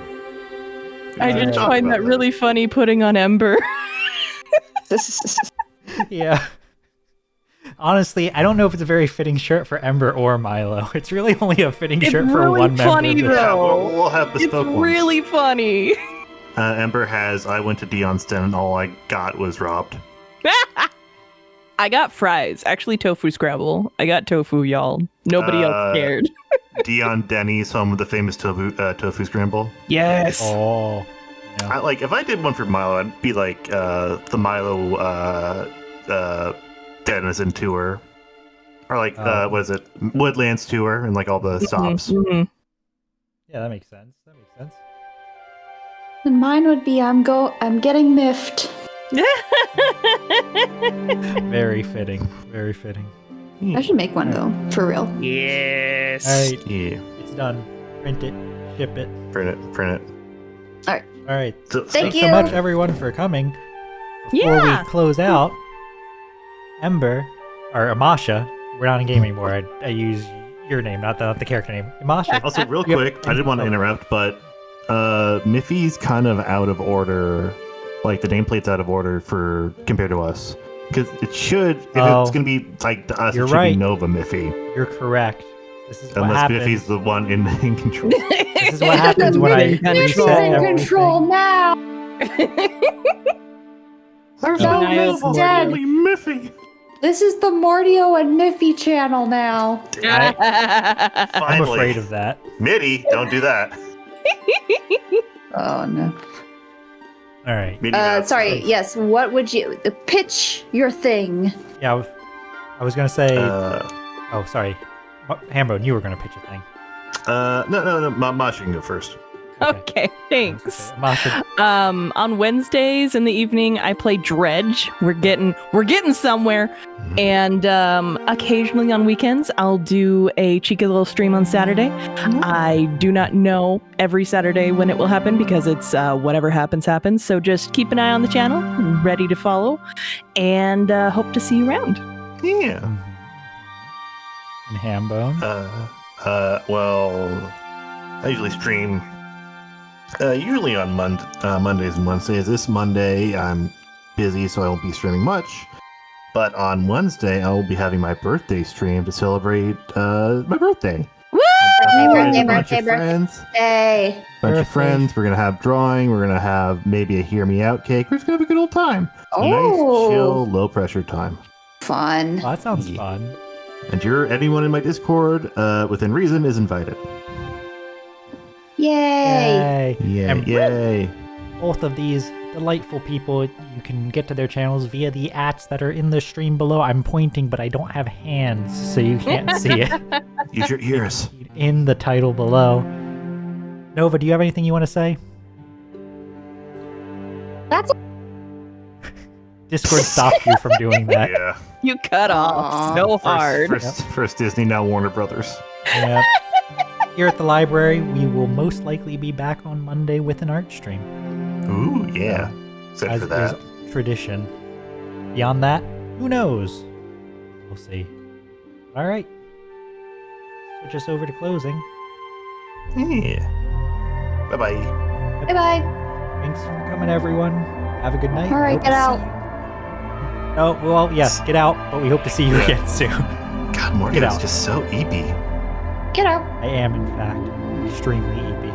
Speaker 4: I did
Speaker 3: talk
Speaker 4: find
Speaker 3: about
Speaker 4: that really funny putting on Ember.
Speaker 1: Yeah. Honestly, I don't know if it's a very fitting shirt for Ember or Milo. It's really only a fitting shirt for
Speaker 4: really
Speaker 1: one member.
Speaker 4: funny,
Speaker 1: of the-
Speaker 4: though.
Speaker 3: Yeah, we'll have bespoke
Speaker 4: It's
Speaker 3: ones.
Speaker 4: really funny.
Speaker 3: Ember has, I went to Dion's den and all I got was robbed.
Speaker 4: I got fries. Actually, tofu scrabble. I got tofu, y'all. Nobody else cared.
Speaker 3: Dion Denny's home of the famous tofu scramble.
Speaker 4: Yes.
Speaker 1: Oh. Yeah.
Speaker 3: If I did one for Milo, I'd be like the Milo Denizen tour. Or like, what is it? Woodlands tour and like all the stops.
Speaker 4: Mhm.
Speaker 1: Yeah, that makes sense.
Speaker 2: And mine would be I'm getting miffed.
Speaker 1: Very fitting. Very fitting.
Speaker 2: I should make one though, for real.
Speaker 4: Yes.
Speaker 1: All right.
Speaker 3: Yeah.
Speaker 1: It's done. Print it. Ship it.
Speaker 3: Print it.
Speaker 1: All right.
Speaker 3: So,
Speaker 2: Thank
Speaker 1: Thanks so
Speaker 2: you.
Speaker 1: much, everyone, for coming. Before
Speaker 4: Yeah.
Speaker 1: we close out, Ember, or Amasha, we're not in game anymore. I use your name, not the character name. Amasha.
Speaker 3: Also, real
Speaker 1: Yep.
Speaker 3: quick, I didn't want to interrupt, but Miffy's kind of out of order. Like the nameplate's out of order compared to us. Because it should, if it's going to be like to us,
Speaker 1: You're
Speaker 3: it should
Speaker 1: right.
Speaker 3: be Nova Miffy.
Speaker 1: You're correct. This is what
Speaker 3: Unless
Speaker 1: happens.
Speaker 3: Miffy's the one in control.
Speaker 1: This is what happens when I
Speaker 2: Miffy's
Speaker 1: reset
Speaker 2: in
Speaker 1: everything.
Speaker 2: control now. Or Velvet's dead.
Speaker 3: Holy Miffy!
Speaker 2: This is the Mordio and Miffy channel now.
Speaker 1: I'm
Speaker 3: Finally.
Speaker 1: afraid of that.
Speaker 3: Mitty, don't do that.
Speaker 2: Oh no.
Speaker 1: All right.
Speaker 3: Mitty, no.
Speaker 2: Sorry. Yes. What would you pitch your thing?
Speaker 1: Yeah, I was gonna say.
Speaker 3: Uh,
Speaker 1: Oh, sorry. Hambone, you were gonna pitch a thing.
Speaker 3: no. Masha can go first.
Speaker 4: Okay, thanks.
Speaker 1: Amasha,
Speaker 4: On Wednesdays in the evening, I play Dredge. We're getting somewhere. And occasionally on weekends, I'll do a cheeky little stream on Saturday. I do not know every Saturday when it will happen because it's whatever happens. So just keep an eye on the channel, ready to follow, and hope to see you around.
Speaker 3: Yeah.
Speaker 1: and Hambone.
Speaker 3: Well, I usually stream usually on Mondays and Wednesdays. This Monday, I'm busy, so I won't be streaming much. But on Wednesday, I will be having my birthday stream to celebrate my birthday.
Speaker 4: Woo!
Speaker 2: Birthday.
Speaker 3: Bunch of friends. We're gonna have drawing. We're gonna have maybe a hear me out cake. We're just gonna have a good old time.
Speaker 2: Oh.
Speaker 3: Nice, chill, low pressure time.
Speaker 2: Fun.
Speaker 1: Well, that sounds
Speaker 3: Yeah.
Speaker 1: fun.
Speaker 3: And anyone in my Discord, within reason, is invited.
Speaker 2: Yay.
Speaker 1: Yay. And
Speaker 3: Yay!
Speaker 1: both of these delightful people, you can get to their channels via the ats that are in the stream below. I'm pointing, but I don't have hands, so you can't see it.
Speaker 3: Use your ears.
Speaker 1: In the title below. Nova, do you have anything you want to say?
Speaker 2: That's
Speaker 1: Discord stopped you from doing that.
Speaker 3: Yeah.
Speaker 4: You cut off so hard.
Speaker 3: First Disney, now Warner Brothers.
Speaker 1: Yeah. Here at the library, we will most likely be back on Monday with an art stream.
Speaker 3: Ooh, yeah. Except
Speaker 1: As
Speaker 3: for that.
Speaker 1: is tradition. Beyond that, who knows? We'll see. All right. Switch us over to closing.
Speaker 3: Yeah. Bye-bye.
Speaker 2: Bye bye.
Speaker 1: Thanks for coming, everyone. Have a good night.
Speaker 2: All right,
Speaker 1: Hope
Speaker 2: get
Speaker 1: to
Speaker 2: out.
Speaker 1: see you. Oh, well, yes, get out, but we hope to see you
Speaker 3: Yeah.
Speaker 1: again soon.
Speaker 3: God, Mordio
Speaker 1: Get
Speaker 3: is
Speaker 1: out.
Speaker 3: just so eepy.
Speaker 2: Get out.
Speaker 1: I am, in fact, extremely eepy.